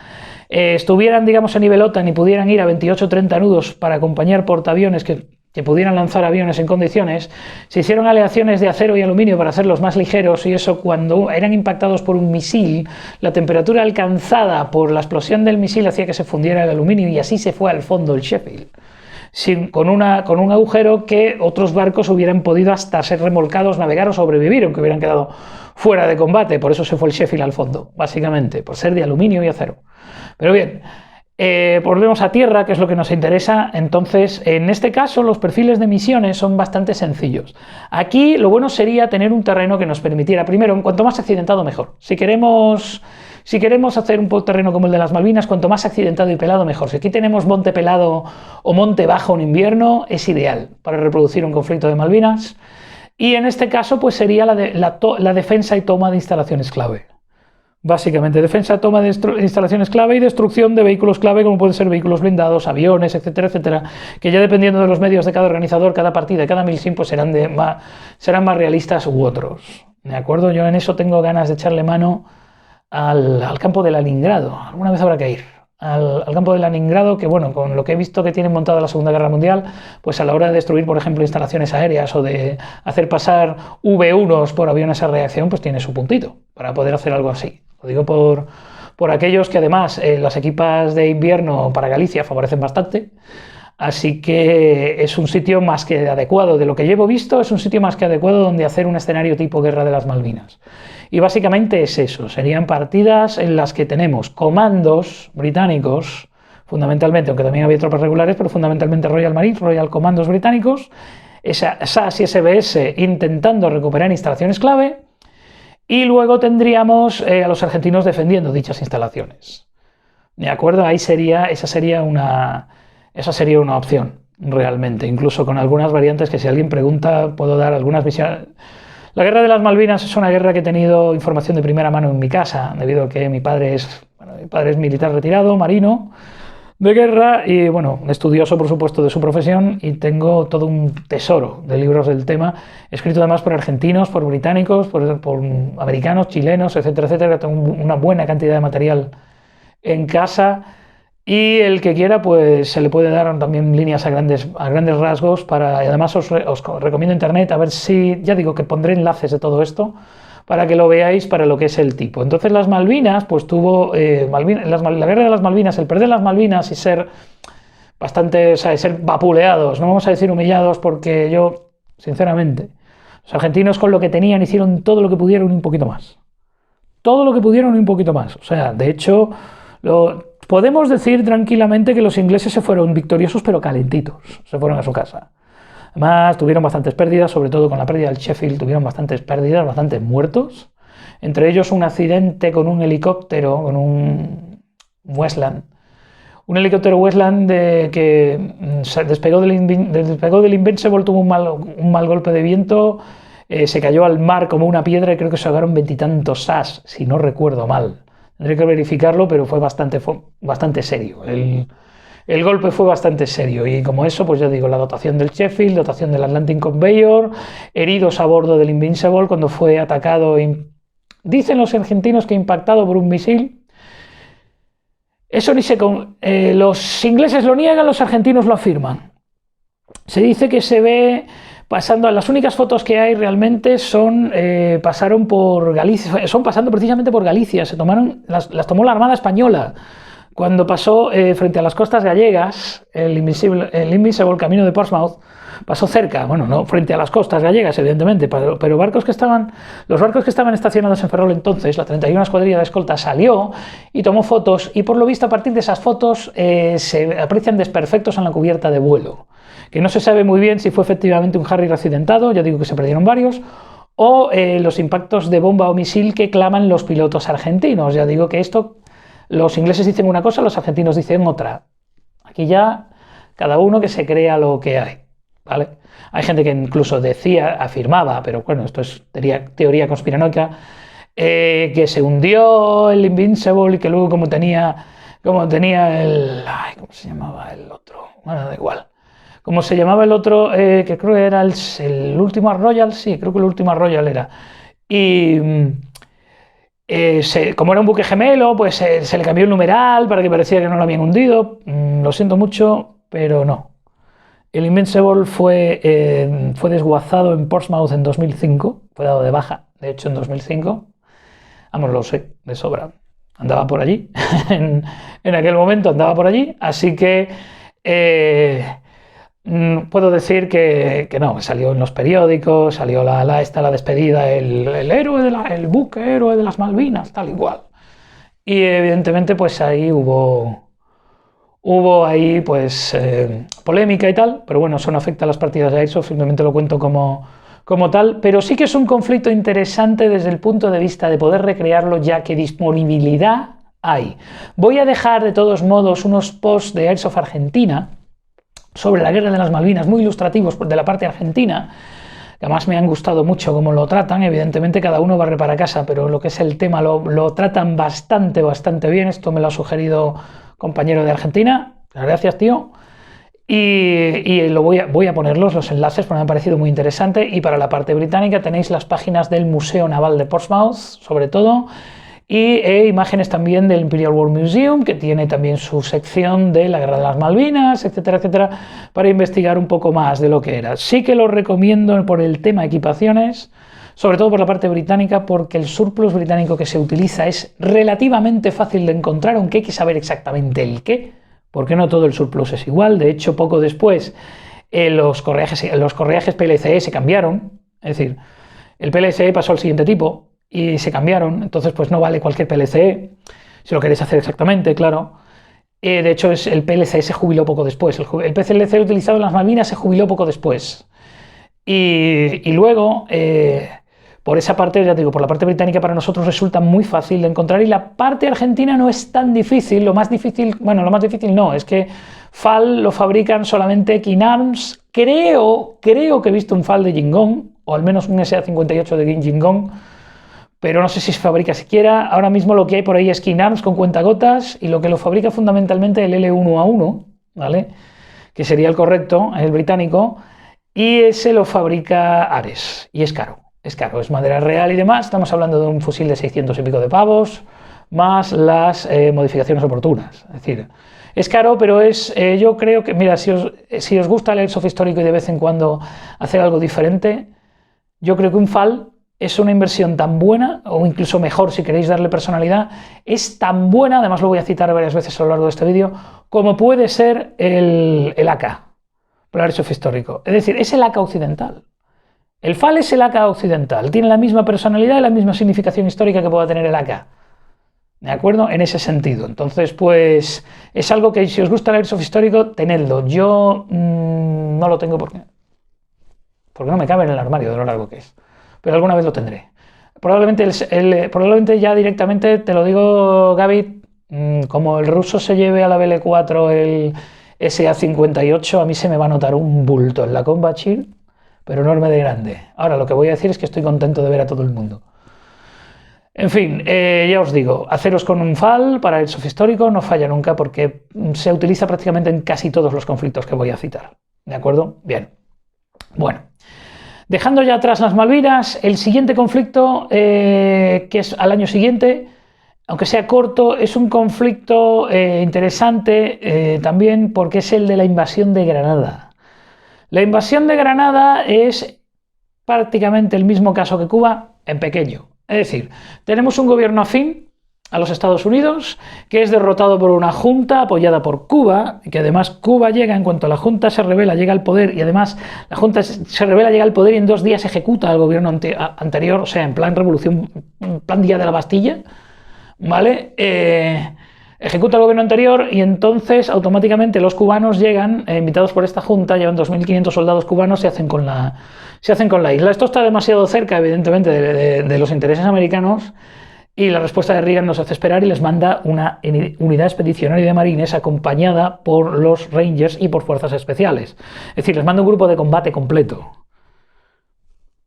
estuvieran, digamos, a nivel OTAN y pudieran ir a 28 o 30 nudos para acompañar portaaviones que pudieran lanzar aviones en condiciones, se hicieron aleaciones de acero y aluminio para hacerlos más ligeros, y eso, cuando eran impactados por un misil, la temperatura alcanzada por la explosión del misil hacía que se fundiera el aluminio, y así se fue al fondo el Sheffield, con un agujero que otros barcos hubieran podido hasta ser remolcados, navegar o sobrevivir, aunque hubieran quedado fuera de combate. Por eso se fue el Sheffield al fondo, básicamente, por ser de aluminio y acero. Pero bien, volvemos a tierra, que es lo que nos interesa. Entonces, en este caso, los perfiles de misiones son bastante sencillos. Aquí lo bueno sería tener un terreno que nos permitiera, primero, cuanto más accidentado mejor. Si queremos hacer un terreno como el de las Malvinas, cuanto más accidentado y pelado mejor. Si aquí tenemos monte pelado o monte bajo en invierno, es ideal para reproducir un conflicto de Malvinas. Y en este caso, pues sería la defensa y toma de instalaciones clave. Básicamente, defensa, toma de instalaciones clave y destrucción de vehículos clave, como pueden ser vehículos blindados, aviones, etcétera, etcétera, que ya dependiendo de los medios de cada organizador, cada partida, cada milsim, pues serán más realistas u otros. ¿De acuerdo? Yo en eso tengo ganas de echarle mano al campo de Leningrado. Alguna vez habrá que ir. Al campo de Leningrado, que bueno, con lo que he visto que tienen montado la Segunda Guerra Mundial, pues a la hora de destruir, por ejemplo, instalaciones aéreas o de hacer pasar V1s por aviones a reacción, pues tiene su puntito para poder hacer algo así. Lo digo por aquellos que además las equipas de invierno para Galicia favorecen bastante, así que es un sitio más que adecuado. De lo que llevo visto, es un sitio más que adecuado donde hacer un escenario tipo Guerra de las Malvinas. Y básicamente es eso, serían partidas en las que tenemos comandos británicos, fundamentalmente, aunque también había tropas regulares, pero fundamentalmente Royal Marines, Royal Commandos británicos, SAS y SBS intentando recuperar instalaciones clave, y luego tendríamos a los argentinos defendiendo dichas instalaciones. ¿De acuerdo? Esa sería una opción, realmente, incluso con algunas variantes que si alguien pregunta puedo dar algunas visiones. La Guerra de las Malvinas es una guerra que he tenido información de primera mano en mi casa, debido a que mi padre es militar retirado, marino de guerra y bueno, estudioso por supuesto de su profesión, y tengo todo un tesoro de libros del tema, escrito además por argentinos, por británicos, por americanos, chilenos, etcétera, etcétera. Tengo una buena cantidad de material en casa. Y el que quiera, pues se le puede dar también líneas a grandes rasgos. Además os recomiendo internet, a ver si, ya digo que pondré enlaces de todo esto para que lo veáis para lo que es el tipo. Entonces las Malvinas, pues tuvo, la Guerra de las Malvinas, el perder las Malvinas y ser bastante, o sea, ser vapuleados, no vamos a decir humillados, porque yo, sinceramente, los argentinos con lo que tenían hicieron todo lo que pudieron y un poquito más. Todo lo que pudieron y un poquito más. O sea, de hecho, podemos decir tranquilamente que los ingleses se fueron victoriosos pero calentitos, se fueron a su casa. Además tuvieron bastantes pérdidas, sobre todo con la pérdida del Sheffield tuvieron bastantes pérdidas, bastantes muertos. Entre ellos un accidente con un helicóptero, con un Westland. Un helicóptero Westland que se despegó del Invincible, tuvo un mal golpe de viento, se cayó al mar como una piedra y creo que se ahogaron 20 y tantos SAS, si no recuerdo mal. Tendré que verificarlo, pero fue bastante serio. El golpe fue bastante serio y como eso, pues ya digo, la dotación del Sheffield, dotación del Atlantic Conveyor, heridos a bordo del Invincible cuando fue atacado, dicen los argentinos que impactado por un misil. Eso ni los ingleses lo niegan, los argentinos lo afirman. Se dice que se ve pasando, las únicas fotos que hay realmente son pasaron por Galicia, son pasando precisamente por Galicia, las tomó la Armada Española. Cuando pasó frente a las costas gallegas, el Invincible camino de Portsmouth, pasó cerca, bueno, no frente a las costas gallegas, evidentemente, pero los barcos que estaban estacionados en Ferrol entonces, la 31 Escuadrilla de Escolta salió y tomó fotos, y por lo visto a partir de esas fotos se aprecian desperfectos en la cubierta de vuelo, que no se sabe muy bien si fue efectivamente un Harrier accidentado, ya digo que se perdieron varios, o los impactos de bomba o misil que claman los pilotos argentinos. Ya digo que esto, los ingleses dicen una cosa, los argentinos dicen otra. Aquí ya cada uno que se crea lo que hay, ¿vale? Hay gente que incluso afirmaba, pero bueno, esto es teoría conspiranoica, que se hundió el Invincible y que luego como tenía el... ¿cómo se llamaba el otro? Bueno, da igual. Como se llamaba el otro, que creo que era el último Royal, sí, creo que el último Royal era. Y como era un buque gemelo, pues se le cambió el numeral para que pareciera que no lo habían hundido. Lo siento mucho, pero no. El Invincible fue desguazado en Portsmouth en 2005, fue dado de baja, de hecho en 2005. Vamos, lo sé, de sobra. Andaba por allí, en aquel momento andaba por allí, así que... puedo decir que no, salió en los periódicos, salió la despedida, el buque héroe de las Malvinas, tal igual. Y evidentemente pues ahí hubo ahí pues polémica y tal, pero bueno, eso no afecta a las partidas de Airsoft, simplemente lo cuento como tal, pero sí que es un conflicto interesante desde el punto de vista de poder recrearlo, ya que disponibilidad hay. Voy a dejar de todos modos unos posts de Airsoft Argentina sobre la Guerra de las Malvinas, muy ilustrativos de la parte argentina, que además me han gustado mucho cómo lo tratan. Evidentemente cada uno barre para casa, pero lo que es el tema lo tratan bastante bien. Esto me lo ha sugerido compañero de Argentina. Gracias, tío. Y voy a ponerlos los enlaces porque me ha parecido muy interesante. Y para la parte británica tenéis las páginas del Museo Naval de Portsmouth, sobre todo, y imágenes también del Imperial War Museum, que tiene también su sección de la Guerra de las Malvinas, etcétera, etcétera, para investigar un poco más de lo que era. Sí que lo recomiendo por el tema equipaciones, sobre todo por la parte británica, porque el surplus británico que se utiliza es relativamente fácil de encontrar, aunque hay que saber exactamente el qué, porque no todo el surplus es igual. De hecho, poco después los correajes PLCE se cambiaron, es decir, el PLCE pasó al siguiente tipo y se cambiaron, entonces pues no vale cualquier PLCE, si lo queréis hacer exactamente, claro. De hecho, el PLCE se jubiló poco después, el PLCE utilizado en las Malvinas se jubiló poco después. Y luego, por esa parte, ya digo, por la parte británica para nosotros resulta muy fácil de encontrar, y la parte argentina no es tan difícil. Lo más difícil no, es que FAL lo fabrican solamente King Arms. Creo que he visto un FAL de Jingong, o al menos un SA-58 de Jingong, pero no sé si se fabrica siquiera. Ahora mismo lo que hay por ahí es King Arms con cuentagotas, y lo que lo fabrica fundamentalmente el L1A1, ¿vale? Que sería el correcto, el británico, y ese lo fabrica Ares, y es caro, es madera real y demás. Estamos hablando de un fusil de 600 y pico de pavos, más las modificaciones oportunas. Es decir, es caro, pero yo creo que, mira, si os gusta el airsoft histórico y de vez en cuando hacer algo diferente, yo creo que un FAL es una inversión tan buena, o incluso mejor si queréis darle personalidad, es tan buena, además lo voy a citar varias veces a lo largo de este vídeo, como puede ser el AK, el airsoft histórico. Es decir, es el AK occidental. El FAL es el AK occidental, tiene la misma personalidad y la misma significación histórica que pueda tener el AK. ¿De acuerdo? En ese sentido. Entonces, pues, es algo que si os gusta el airsoft histórico, tenedlo. Yo no lo tengo porque no me cabe en el armario de lo largo que es. Pero alguna vez lo tendré. Probablemente ya directamente, te lo digo, Gaby, como el ruso se lleve a la BL4 el SA-58, a mí se me va a notar un bulto en la Combat Shield, pero enorme de grande. Ahora, lo que voy a decir es que estoy contento de ver a todo el mundo. En fin, ya os digo, haceros con un FAL para el airsoft histórico no falla nunca, porque se utiliza prácticamente en casi todos los conflictos que voy a citar. ¿De acuerdo? Bien. Bueno. Dejando ya atrás las Malvinas, el siguiente conflicto, que es al año siguiente, aunque sea corto, es un conflicto interesante también, porque es el de la invasión de Granada. La invasión de Granada es prácticamente el mismo caso que Cuba, en pequeño. Es decir, tenemos un gobierno afín a los Estados Unidos, que es derrotado por una junta apoyada por Cuba, que además Cuba llega, en cuanto la junta se rebela, llega al poder, y además la junta se rebela, llega al poder y en 2 días ejecuta al gobierno anterior, o sea, en plan revolución, en plan día de la Bastilla, ¿vale? Ejecuta al gobierno anterior, y entonces automáticamente los cubanos llegan, invitados por esta junta, llevan 2.500 soldados cubanos, se hacen con la isla. Esto está demasiado cerca, evidentemente, de los intereses americanos. Y la respuesta de Reagan nos hace esperar y les manda una unidad expedicionaria de marines acompañada por los Rangers y por fuerzas especiales. Es decir, les manda un grupo de combate completo.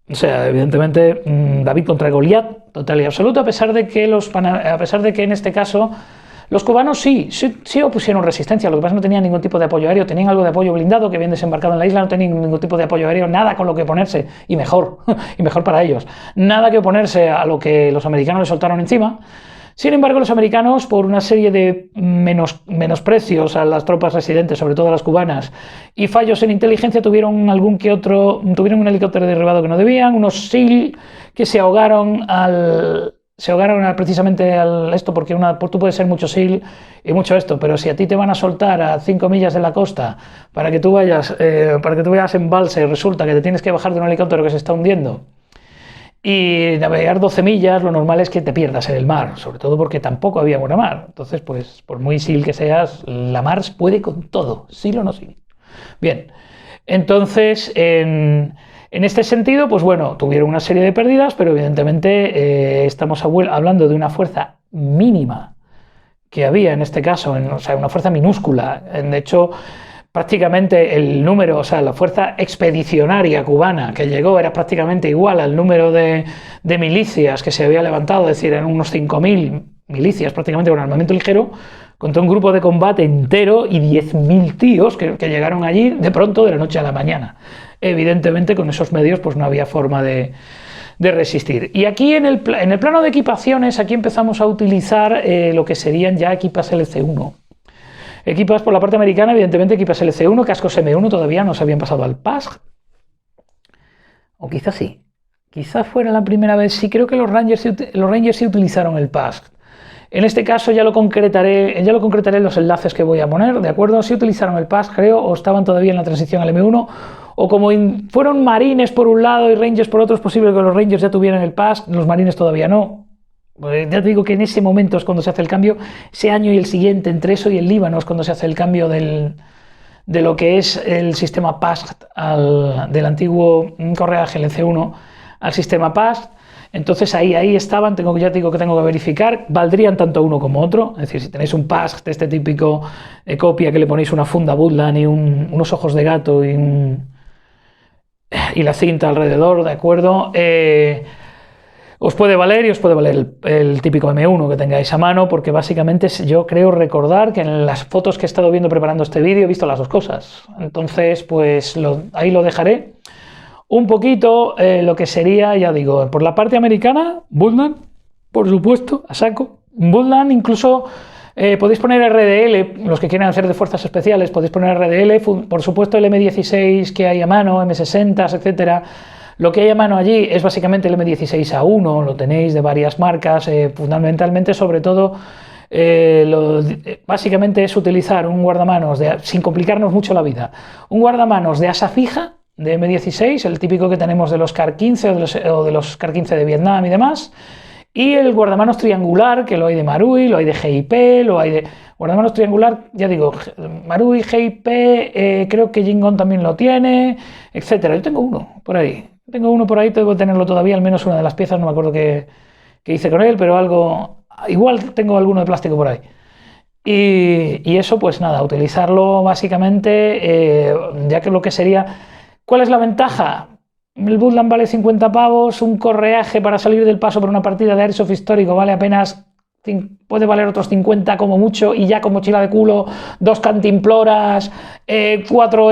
O sea, evidentemente, David contra Goliat, total y absoluto, a pesar de que en este caso los cubanos sí opusieron resistencia. Lo que pasa es que no tenían ningún tipo de apoyo aéreo, tenían algo de apoyo blindado que habían desembarcado en la isla, no tenían ningún tipo de apoyo aéreo, nada con lo que oponerse, y mejor para ellos, nada que oponerse a lo que los americanos les soltaron encima. Sin embargo, los americanos, por una serie de menosprecios a las tropas residentes, sobre todo a las cubanas, y fallos en inteligencia, tuvieron un helicóptero derribado que no debían, unos SEAL que se ahogaron precisamente al esto, porque tú puedes ser mucho SEAL y mucho esto, pero si a ti te van a soltar a 5 millas de la costa para que tú vayas en balsa, y resulta que te tienes que bajar de un helicóptero que se está hundiendo y navegar 12 millas, lo normal es que te pierdas en el mar, sobre todo porque tampoco había buena mar. Entonces, pues, por muy SEAL que seas, la mar puede con todo, SEAL o no SEAL. Bien, entonces, en este sentido, pues bueno, tuvieron una serie de pérdidas, pero evidentemente estamos hablando de una fuerza mínima que había en este caso, o sea, una fuerza minúscula. De hecho, prácticamente el número, o sea, la fuerza expedicionaria cubana que llegó era prácticamente igual al número de milicias que se había levantado, es decir, eran unos 5.000 milicias prácticamente con armamento ligero, contra un grupo de combate entero y 10.000 tíos que llegaron allí de pronto de la noche a la mañana. Evidentemente con esos medios pues no había forma de resistir. Y aquí en el plano de equipaciones, aquí empezamos a utilizar lo que serían ya equipas LC1. Equipas por la parte americana, evidentemente equipas LC1, cascos M1 todavía no se habían pasado al PASG. O quizás sí. Quizás fuera la primera vez. Sí, creo que los Rangers sí utilizaron el PASG. En este caso ya lo concretaré en los enlaces que voy a poner, ¿de acuerdo? Sí utilizaron el PASG, creo, o estaban todavía en la transición al M1, o como fueron Marines por un lado y Rangers por otro, es posible que los Rangers ya tuvieran el PASG, los Marines todavía no. Pues ya te digo que en ese momento es cuando se hace el cambio, ese año y el siguiente, entre eso y el Líbano, es cuando se hace el cambio de lo que es el sistema PASG del antiguo correaje LC1 al sistema PASG. Entonces ahí estaban, ya te digo que tengo que verificar, valdrían tanto uno como otro, es decir, si tenéis un PASG de este típico copia que le ponéis una funda Woodland y unos ojos de gato y la cinta alrededor, ¿de acuerdo? Os puede valer y os puede valer el típico M1 que tengáis a mano, porque básicamente yo creo recordar que en las fotos que he estado viendo preparando este vídeo he visto las dos cosas. Entonces, pues ahí lo dejaré. Un poquito lo que sería, ya digo, por la parte americana, Woodland, por supuesto, a saco. Woodland incluso podéis poner RDL, los que quieran hacer de fuerzas especiales, podéis poner RDL, por supuesto el M16 que hay a mano, M60, etcétera. Lo que hay a mano allí es básicamente el M16A1, lo tenéis de varias marcas, fundamentalmente sobre todo básicamente es utilizar un guardamanos, sin complicarnos mucho la vida, un guardamanos de asa fija, de M16, el típico que tenemos de los CAR 15 o de los CAR 15 de Vietnam y demás, y el guardamanos triangular, que lo hay de Marui, lo hay de GIP, lo hay de... Guardamanos triangular, ya digo, Marui, GIP, creo que Jingon también lo tiene, etcétera. Yo tengo uno por ahí, tengo que tenerlo todavía, al menos una de las piezas, no me acuerdo qué hice con él, pero algo... Igual tengo alguno de plástico por ahí. Y eso, pues nada, utilizarlo básicamente, ya que lo que sería... ¿Cuál es la ventaja? El Woodland vale 50 pavos, un correaje para salir del paso por una partida de Airsoft histórico vale apenas, puede valer otros 50 como mucho, y ya con mochila de culo, 2 cantimploras, 4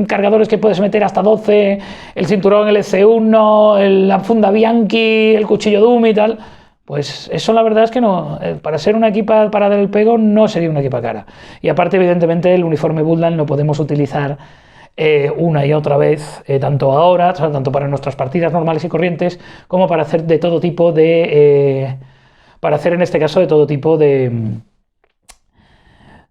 cargadores que puedes meter hasta 12, el cinturón LC1, la funda Bianchi, el cuchillo Doom y tal. Pues eso la verdad es que no, para ser una equipa para dar el pego no sería una equipa cara. Y aparte, evidentemente, el uniforme Woodland lo podemos utilizar una y otra vez, tanto ahora, tanto para nuestras partidas normales y corrientes, como para hacer de todo tipo de... para hacer en este caso de todo tipo de...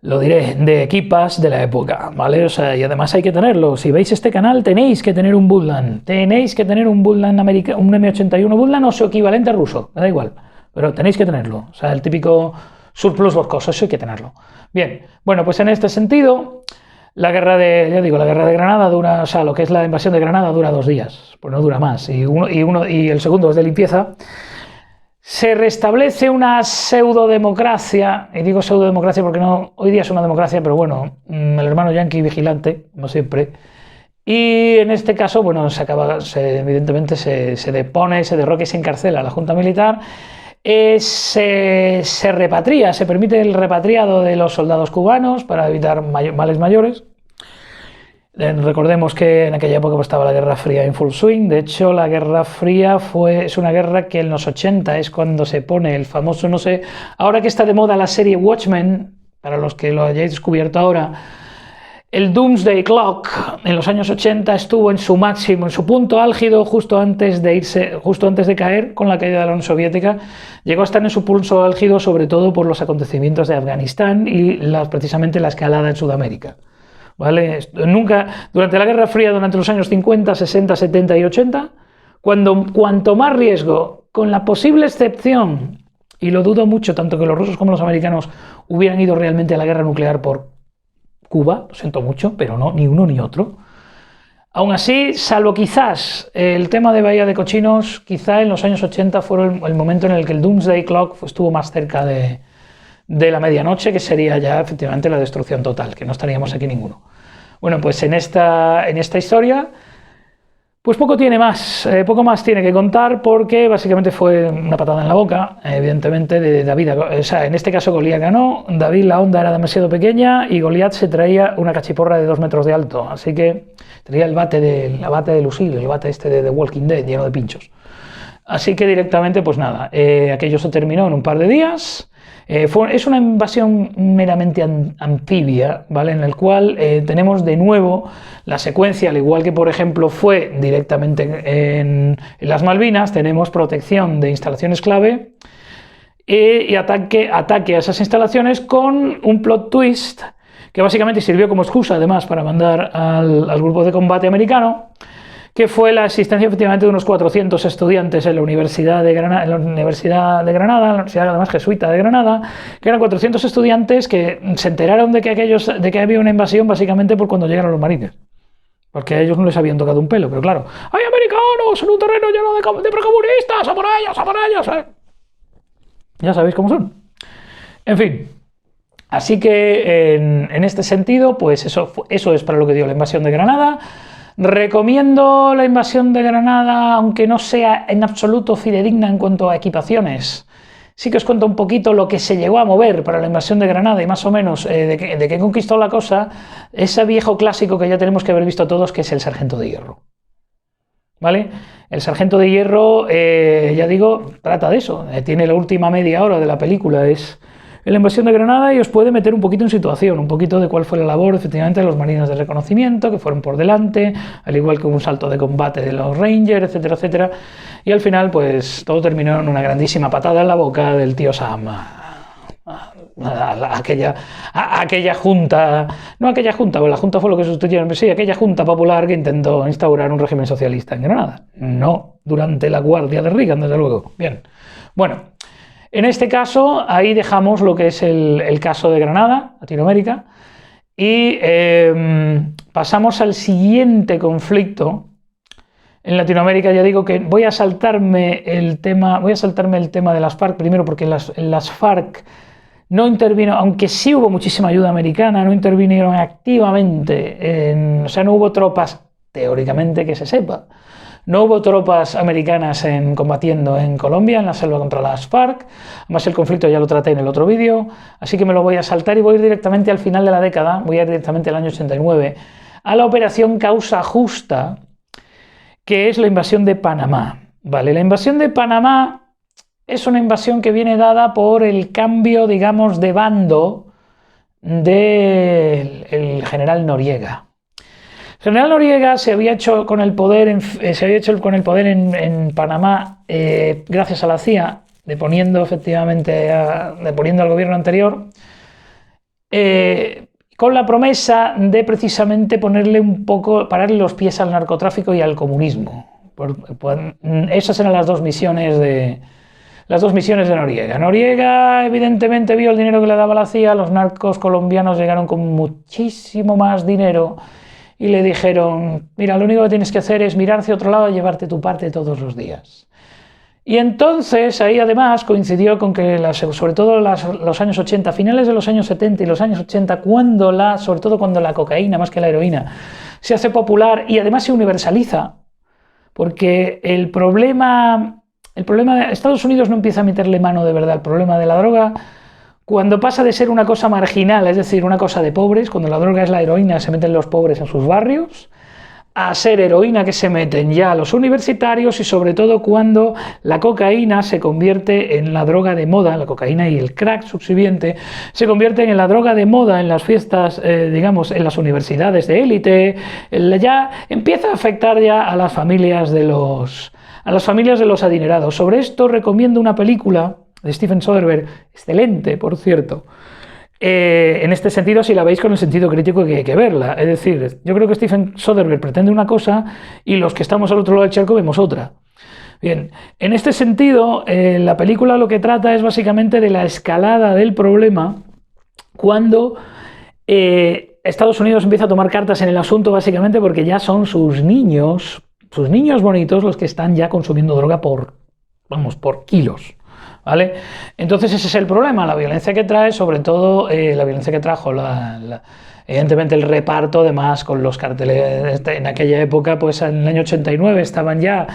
lo diré, de equipas de la época, ¿vale? O sea, y además hay que tenerlo. Si veis este canal tenéis que tener un Woodland. Tenéis que tener un Woodland americano, un M81 Woodland o su equivalente ruso, me da igual. Pero tenéis que tenerlo. O sea, el típico surplus boscoso, eso hay que tenerlo. Bien, bueno, pues en este sentido... La guerra de Granada dura, o sea, lo que es la invasión de Granada dura 2 días, pues no dura más, y el segundo es de limpieza. Se restablece una pseudodemocracia, y digo pseudodemocracia porque no, hoy día es una democracia, pero bueno, el hermano yanqui vigilante, como siempre. Y en este caso, bueno, evidentemente se depone, se derroca y se encarcela a la Junta Militar. Se repatria, se permite el repatriado de los soldados cubanos para evitar males mayores. Recordemos que en aquella época estaba la Guerra Fría en full swing. De hecho, la Guerra Fría es una guerra que en los 80 es cuando se pone el famoso, no sé, ahora que está de moda la serie Watchmen, para los que lo hayáis descubierto ahora, el Doomsday Clock en los años 80 estuvo en su máximo, en su punto álgido justo antes de caer con la caída de la Unión Soviética. Llegó a estar en su punto álgido sobre todo por los acontecimientos de Afganistán y precisamente la escalada en Sudamérica. ¿Vale? Durante la Guerra Fría, durante los años 50, 60, 70 y 80, cuanto más riesgo, con la posible excepción, y lo dudo mucho, tanto que los rusos como los americanos hubieran ido realmente a la guerra nuclear por Cuba, lo siento mucho, pero no, ni uno ni otro. Aún así, salvo quizás el tema de Bahía de Cochinos, quizá en los años 80 fue el momento en el que el Doomsday Clock estuvo más cerca de de la medianoche, que sería ya efectivamente la destrucción total, que no estaríamos aquí ninguno. Bueno, pues en esta historia, pues poco más tiene que contar, porque básicamente fue una patada en la boca, evidentemente, de David. O sea, en este caso Goliat ganó, David la onda era demasiado pequeña y Goliat se traía una cachiporra de 2 metros de alto, así que traía el bate de Lucille, el bate este de The Walking Dead, lleno de pinchos. Así que directamente, pues nada, aquello se terminó en un par de días. Es una invasión meramente anfibia, ¿vale? En el cual tenemos de nuevo la secuencia, al igual que por ejemplo fue directamente en las Malvinas, tenemos protección de instalaciones clave y ataque a esas instalaciones con un plot twist que básicamente sirvió como excusa además para mandar al grupo de combate americano, que fue la existencia efectivamente de unos 400 estudiantes en la Universidad de Granada, la Universidad además jesuita de Granada, que eran 400 estudiantes que se enteraron de que había una invasión básicamente por cuando llegaron los marines, porque a ellos no les habían tocado un pelo, pero claro, hay americanos en un terreno lleno de precomunistas, ¡a por ellos! Ya sabéis cómo son. En fin, así que en este sentido, pues eso es para lo que dio la invasión de Granada. Recomiendo la invasión de Granada, aunque no sea en absoluto fidedigna en cuanto a equipaciones. Sí que os cuento un poquito lo que se llegó a mover para la invasión de Granada y más o menos de qué conquistó la cosa, ese viejo clásico que ya tenemos que haber visto todos, que es el Sargento de Hierro. ¿Vale? El Sargento de Hierro, ya digo, trata de eso. Tiene la última media hora de la película, es la invasión de Granada, y os puede meter un poquito en situación, un poquito de cuál fue la labor efectivamente de los marines de reconocimiento que fueron por delante, al igual que un salto de combate de los Rangers, etcétera, etcétera, y al final pues todo terminó en una grandísima patada en la boca del tío Sam aquella junta, no aquella junta, la junta fue lo que sustituyeron, sí, aquella junta popular que intentó instaurar un régimen socialista en Granada, no durante la guardia de Reagan, desde luego. Bien, bueno, en este caso, ahí dejamos lo que es el caso de Granada, Latinoamérica, y pasamos al siguiente conflicto. En Latinoamérica ya digo que voy a saltarme el tema de las FARC, primero porque en las FARC no intervino, aunque sí hubo muchísima ayuda americana, no intervinieron activamente, o sea, no hubo tropas, teóricamente que se sepa. No hubo tropas americanas combatiendo en Colombia, en la selva contra las FARC. Además, el conflicto ya lo traté en el otro vídeo, así que me lo voy a saltar y voy a ir directamente al final de la década, voy a ir directamente al año 89, a la operación Causa Justa, que es la invasión de Panamá. Vale, la invasión de Panamá es una invasión que viene dada por el cambio, digamos, de bando del general Noriega. El general Noriega se había hecho con el poder en Panamá gracias a la CIA, deponiendo al gobierno anterior, con la promesa de precisamente pararle los pies al narcotráfico y al comunismo. Esas eran las dos misiones de Noriega. Noriega evidentemente vio el dinero que le daba la CIA, los narcos colombianos llegaron con muchísimo más dinero y le dijeron, mira, lo único que tienes que hacer es mirar hacia otro lado y llevarte tu parte todos los días. Y entonces ahí además coincidió con que, sobre todo los años 80, finales de los años 70 y los años 80, sobre todo cuando la cocaína, más que la heroína, se hace popular y además se universaliza, porque el problema de Estados Unidos no empieza a meterle mano de verdad al problema de la droga cuando pasa de ser una cosa marginal, es decir, una cosa de pobres, cuando la droga es la heroína, se meten los pobres en sus barrios, a ser heroína que se meten ya los universitarios, y sobre todo cuando la cocaína se convierte en la droga de moda, la cocaína y el crack subsiguiente se convierten en la droga de moda en las fiestas, digamos, en las universidades de élite, ya empieza a afectar ya a las familias de los adinerados. Sobre esto recomiendo una película de Steven Soderbergh, excelente, por cierto. En este sentido, si la veis con el sentido crítico que hay que verla. Es decir, yo creo que Steven Soderbergh pretende una cosa y los que estamos al otro lado del charco vemos otra. Bien, en este sentido, la película lo que trata es básicamente de la escalada del problema cuando Estados Unidos empieza a tomar cartas en el asunto, básicamente porque ya son sus niños bonitos los que están ya consumiendo droga por kilos. ¿vale? Entonces ese es el problema, la violencia que trae, sobre todo la violencia que trajo evidentemente el reparto, además con los carteles en aquella época, pues en el año 89 estaban ya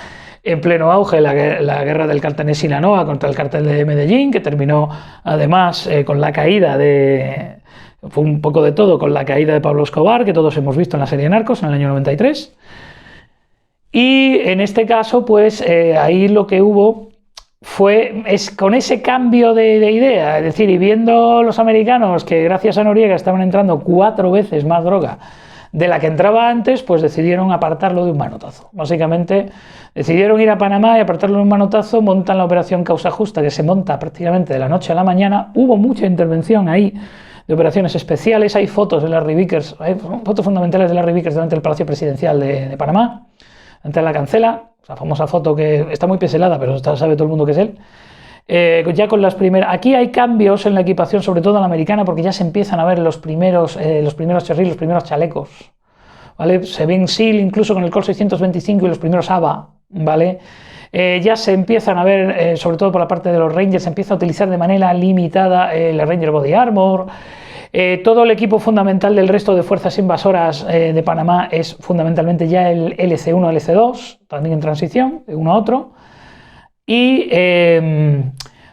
en pleno auge la guerra del cartel de Sinaloa contra el cartel de Medellín, que terminó además con la caída fue un poco de todo, con la caída de Pablo Escobar, que todos hemos visto en la serie Narcos en el año 93. Y en este caso, pues ahí lo que hubo con ese cambio de idea, es decir, y viendo los americanos que gracias a Noriega estaban entrando 4 veces más droga de la que entraba antes, pues decidieron apartarlo de un manotazo. Básicamente decidieron ir a Panamá y apartarlo de un manotazo, montan la operación Causa Justa, que se monta prácticamente de la noche a la mañana. Hubo mucha intervención ahí de operaciones especiales, hay fotos de Larry Vickers, hay fotos fundamentales de Larry Vickers delante del Palacio Presidencial de Panamá, ante la cancela, la famosa foto que está muy pixelada, pero sabe todo el mundo que es él. Ya con las primeras, aquí hay cambios en la equipación, sobre todo en la americana, porque ya se empiezan a ver los primeros chorrillos, los primeros chalecos, ¿vale? Se ven SEAL incluso con el Colt 625 y los primeros AVA, ¿vale? Ya se empiezan a ver, sobre todo por la parte de los Rangers, se empieza a utilizar de manera limitada el Ranger Body Armor. Todo el equipo fundamental del resto de fuerzas invasoras de Panamá es fundamentalmente ya el LC1, LC2, también en transición de uno a otro. Y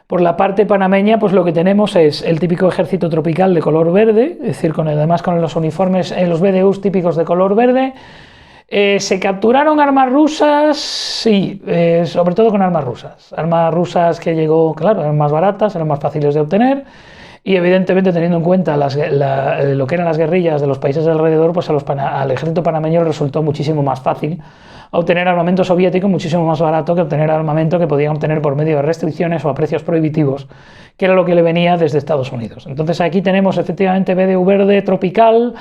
por la parte panameña, pues lo que tenemos es el típico ejército tropical de color verde, es decir, además con los uniformes, los BDUs típicos de color verde. ¿Se capturaron armas rusas? Sí, sobre todo con armas rusas. Armas rusas que llegó, claro, eran más baratas, eran más fáciles de obtener. Y evidentemente, teniendo en cuenta lo que eran las guerrillas de los países de alrededor, pues al ejército panameño le resultó muchísimo más fácil obtener armamento soviético, muchísimo más barato que obtener armamento que podían obtener por medio de restricciones o a precios prohibitivos, que era lo que le venía desde Estados Unidos. Entonces aquí tenemos efectivamente BDU verde tropical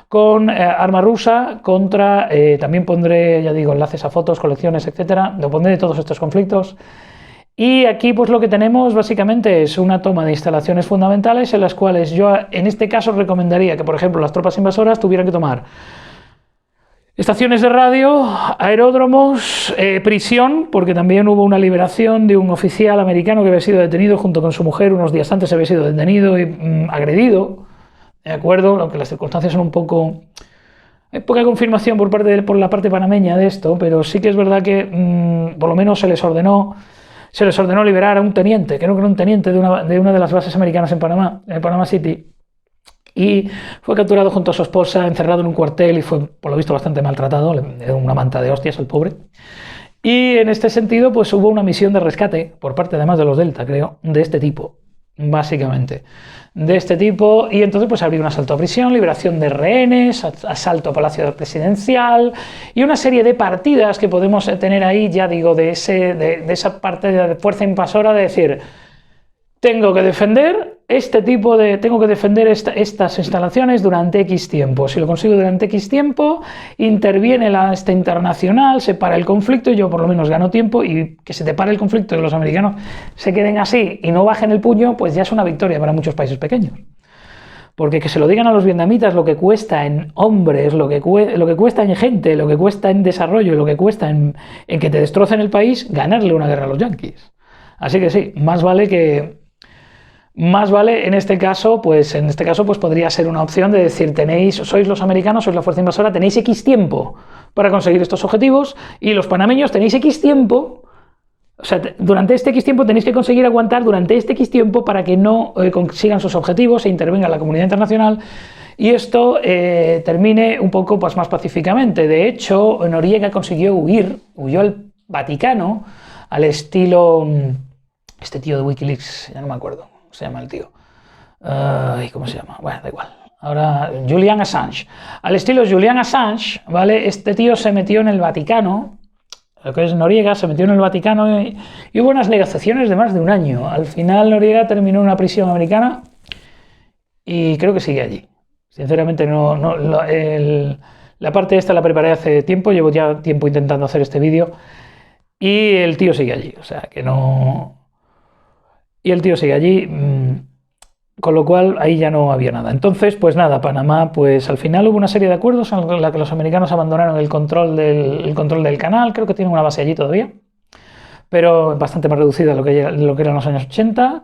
con arma rusa contra, también pondré, ya digo, enlaces a fotos, colecciones, etcétera, lo pondré de todos estos conflictos. Y aquí pues lo que tenemos básicamente es una toma de instalaciones fundamentales en las cuales yo en este caso recomendaría que, por ejemplo, las tropas invasoras tuvieran que tomar estaciones de radio, aeródromos, prisión, porque también hubo una liberación de un oficial americano que había sido detenido junto con su mujer, unos días antes había sido detenido y agredido, ¿de acuerdo? Aunque las circunstancias son un poco... Hay poca confirmación por la parte panameña de esto, pero sí que es verdad que por lo menos se les ordenó liberar a un teniente, creo que era un teniente de una de las bases americanas en Panamá City, y fue capturado junto a su esposa, encerrado en un cuartel y fue, por lo visto, bastante maltratado, le dio una manta de hostias al pobre. Y en este sentido, pues hubo una misión de rescate, por parte además de los Delta, creo, de este tipo, básicamente. De este tipo, y entonces pues habría un asalto a prisión, liberación de rehenes, asalto a Palacio Presidencial y una serie de partidas que podemos tener ahí, ya digo, de esa parte de fuerza invasora de decir, tengo que defender estas instalaciones durante X tiempo. Si lo consigo durante X tiempo, interviene esta internacional, se para el conflicto y yo por lo menos gano tiempo, y que se te pare el conflicto y que los americanos se queden así y no bajen el puño, pues ya es una victoria para muchos países pequeños. Porque que se lo digan a los vietnamitas lo que cuesta en hombres, lo que cuesta en gente, lo que cuesta en desarrollo, lo que cuesta en que te destrocen el país, ganarle una guerra a los yanquis. Así que sí, más vale en este caso pues podría ser una opción de decir, sois los americanos, sois la fuerza invasora, tenéis X tiempo para conseguir estos objetivos, y los panameños tenéis X tiempo, o sea, durante este X tiempo tenéis que conseguir aguantar durante este X tiempo para que no consigan sus objetivos e intervenga la comunidad internacional y esto termine un poco pues, más pacíficamente. De hecho, Noriega huyó al Vaticano al estilo, este tío de Wikileaks, ya no me acuerdo. Se llama el tío. ¿Cómo se llama? Bueno, da igual. Ahora, Julian Assange. Al estilo Julian Assange, ¿vale? Este tío se metió en el Vaticano, lo que es Noriega, se metió en el Vaticano y hubo unas negociaciones de más de un año. Al final Noriega terminó en una prisión americana y creo que sigue allí. Sinceramente, la parte esta la preparé hace tiempo, llevo ya tiempo intentando hacer este vídeo y el tío sigue allí, o sea que no... Y el tío sigue allí, con lo cual ahí ya no había nada. Entonces, pues nada, Panamá, pues al final hubo una serie de acuerdos en la que los americanos abandonaron el control del canal, creo que tienen una base allí todavía, pero bastante más reducida de lo que eran los años 80.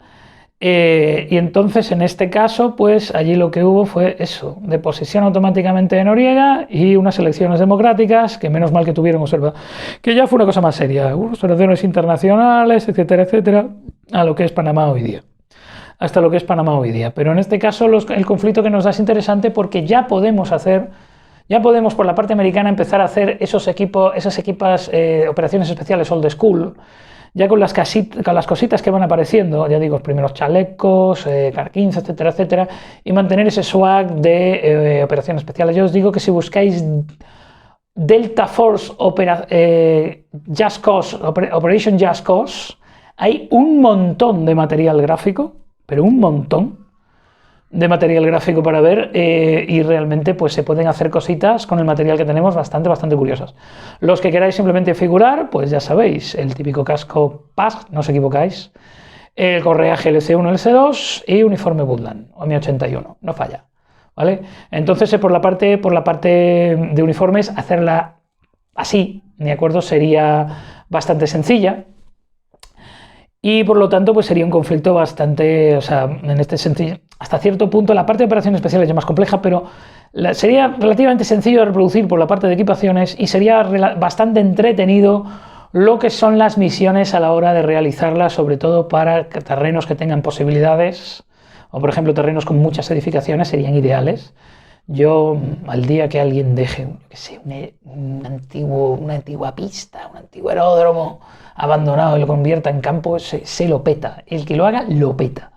Y entonces en este caso pues allí lo que hubo fue eso, deposición automáticamente de Noriega y unas elecciones democráticas que menos mal que tuvieron observadores, que ya fue una cosa más seria, observaciones internacionales, etcétera, etcétera, a lo que es Panamá hoy día, hasta lo que es Panamá hoy día. Pero en este caso el conflicto que nos da es interesante porque ya podemos por la parte americana empezar a hacer esas equipas, operaciones especiales old school, ya con las cositas que van apareciendo, ya digo, primeros chalecos, CAR 15, etcétera, etcétera, y mantener ese swag de operaciones especiales. Yo os digo que si buscáis Delta Force Just Cause, Operation Just Cause, hay un montón de material gráfico, pero un montón de material gráfico para ver, y realmente pues se pueden hacer cositas con el material que tenemos bastante curiosas. Los que queráis simplemente figurar, pues ya sabéis, el típico casco PASC, no os equivocáis, el correaje LC1, LC2 y uniforme Woodland, o Mi81, no falla, ¿vale? Entonces por la parte de uniformes, hacerla así, ¿de acuerdo? Sería bastante sencilla. Y por lo tanto, pues sería un conflicto bastante, o sea, en este sentido, hasta cierto punto, la parte de operaciones especiales es más compleja, pero sería relativamente sencillo de reproducir por la parte de equipaciones y sería bastante entretenido lo que son las misiones a la hora de realizarlas, sobre todo para terrenos que tengan posibilidades, o por ejemplo terrenos con muchas edificaciones serían ideales. Yo, al día que alguien deje, yo qué sé, una antigua pista, un antiguo aeródromo abandonado y lo convierta en campo, se lo peta. El que lo haga, lo peta.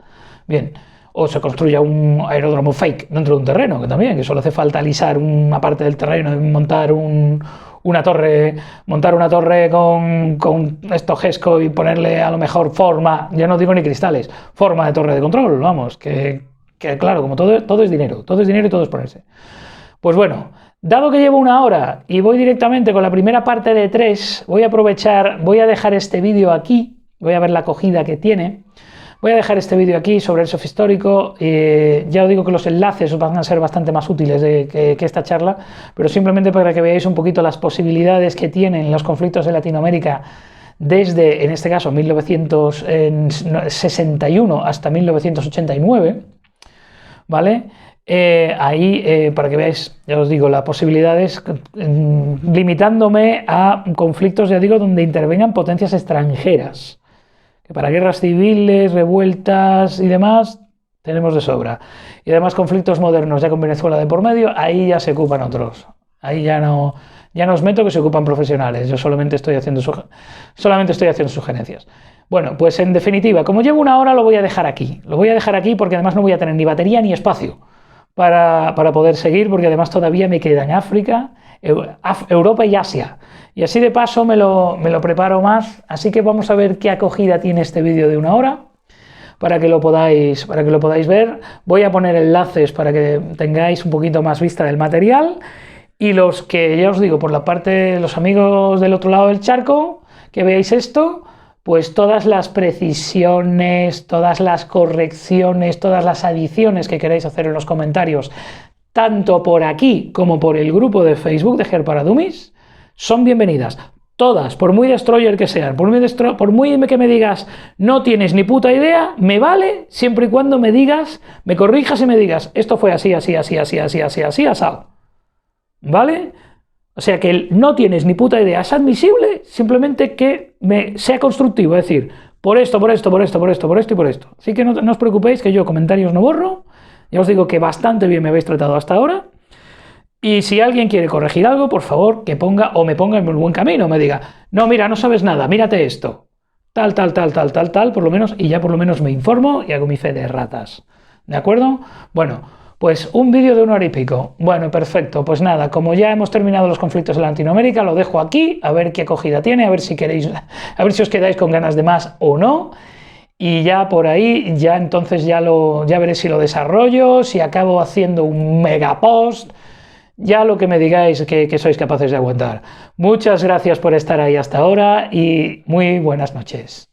Bien, o se construya un aeródromo fake dentro de un terreno, que también, que solo hace falta alisar una parte del terreno y montar una torre con esto GESCO y ponerle a lo mejor forma, ya no digo ni cristales, forma de torre de control, vamos, que claro, como todo es dinero y todo es ponerse. Pues bueno, dado que llevo una hora y voy directamente con la primera parte de 3, voy a dejar este vídeo aquí, voy a ver la acogida que tiene, voy a dejar este vídeo aquí sobre el soft histórico, ya os digo que los enlaces van a ser bastante más útiles que esta charla, pero simplemente para que veáis un poquito las posibilidades que tienen los conflictos de Latinoamérica desde, en este caso, 1961 hasta 1989, ¿vale? Ahí, para que veáis, ya os digo, las posibilidades, limitándome a conflictos, ya digo, donde intervengan potencias extranjeras, que para guerras civiles, revueltas y demás, tenemos de sobra. Y además conflictos modernos, ya con Venezuela de por medio, ahí ya se ocupan otros. Ahí ya no os meto, que se ocupan profesionales, yo solamente estoy haciendo sugerencias. Bueno, pues en definitiva, como llevo una hora, lo voy a dejar aquí. Lo voy a dejar aquí porque además no voy a tener ni batería ni espacio para poder seguir, porque además todavía me queda en África, Europa y Asia. Y así de paso me lo preparo más. Así que vamos a ver qué acogida tiene este vídeo de una hora, para que lo podáis ver. Voy a poner enlaces para que tengáis un poquito más vista del material. Y los que, ya os digo, por la parte de los amigos del otro lado del charco, que veáis esto, pues todas las precisiones, todas las correcciones, todas las adiciones que queráis hacer en los comentarios, tanto por aquí como por el grupo de Facebook de Her para Dummies, son bienvenidas. Todas, por muy destroyer que sean, por muy que me digas no tienes ni puta idea, me vale, siempre y cuando me corrijas y me digas esto fue así, asado. ¿Vale? O sea que el no tienes ni puta idea es admisible, simplemente que sea constructivo, es decir, por esto y por esto. Así que no os preocupéis, que yo comentarios no borro, ya os digo que bastante bien me habéis tratado hasta ahora, y si alguien quiere corregir algo, por favor, me ponga en el buen camino, me diga, no, mira, no sabes nada, mírate esto, tal, por lo menos, y ya por lo menos me informo y hago mi fe de ratas, ¿de acuerdo? Bueno, pues un vídeo de 1 hora y pico. Bueno, perfecto. Pues nada, como ya hemos terminado los conflictos en Latinoamérica, lo dejo aquí, a ver qué acogida tiene, a ver si os quedáis con ganas de más o no. Y ya por ahí, ya entonces ya veré si lo desarrollo, si acabo haciendo un mega post, ya lo que me digáis que sois capaces de aguantar. Muchas gracias por estar ahí hasta ahora y muy buenas noches.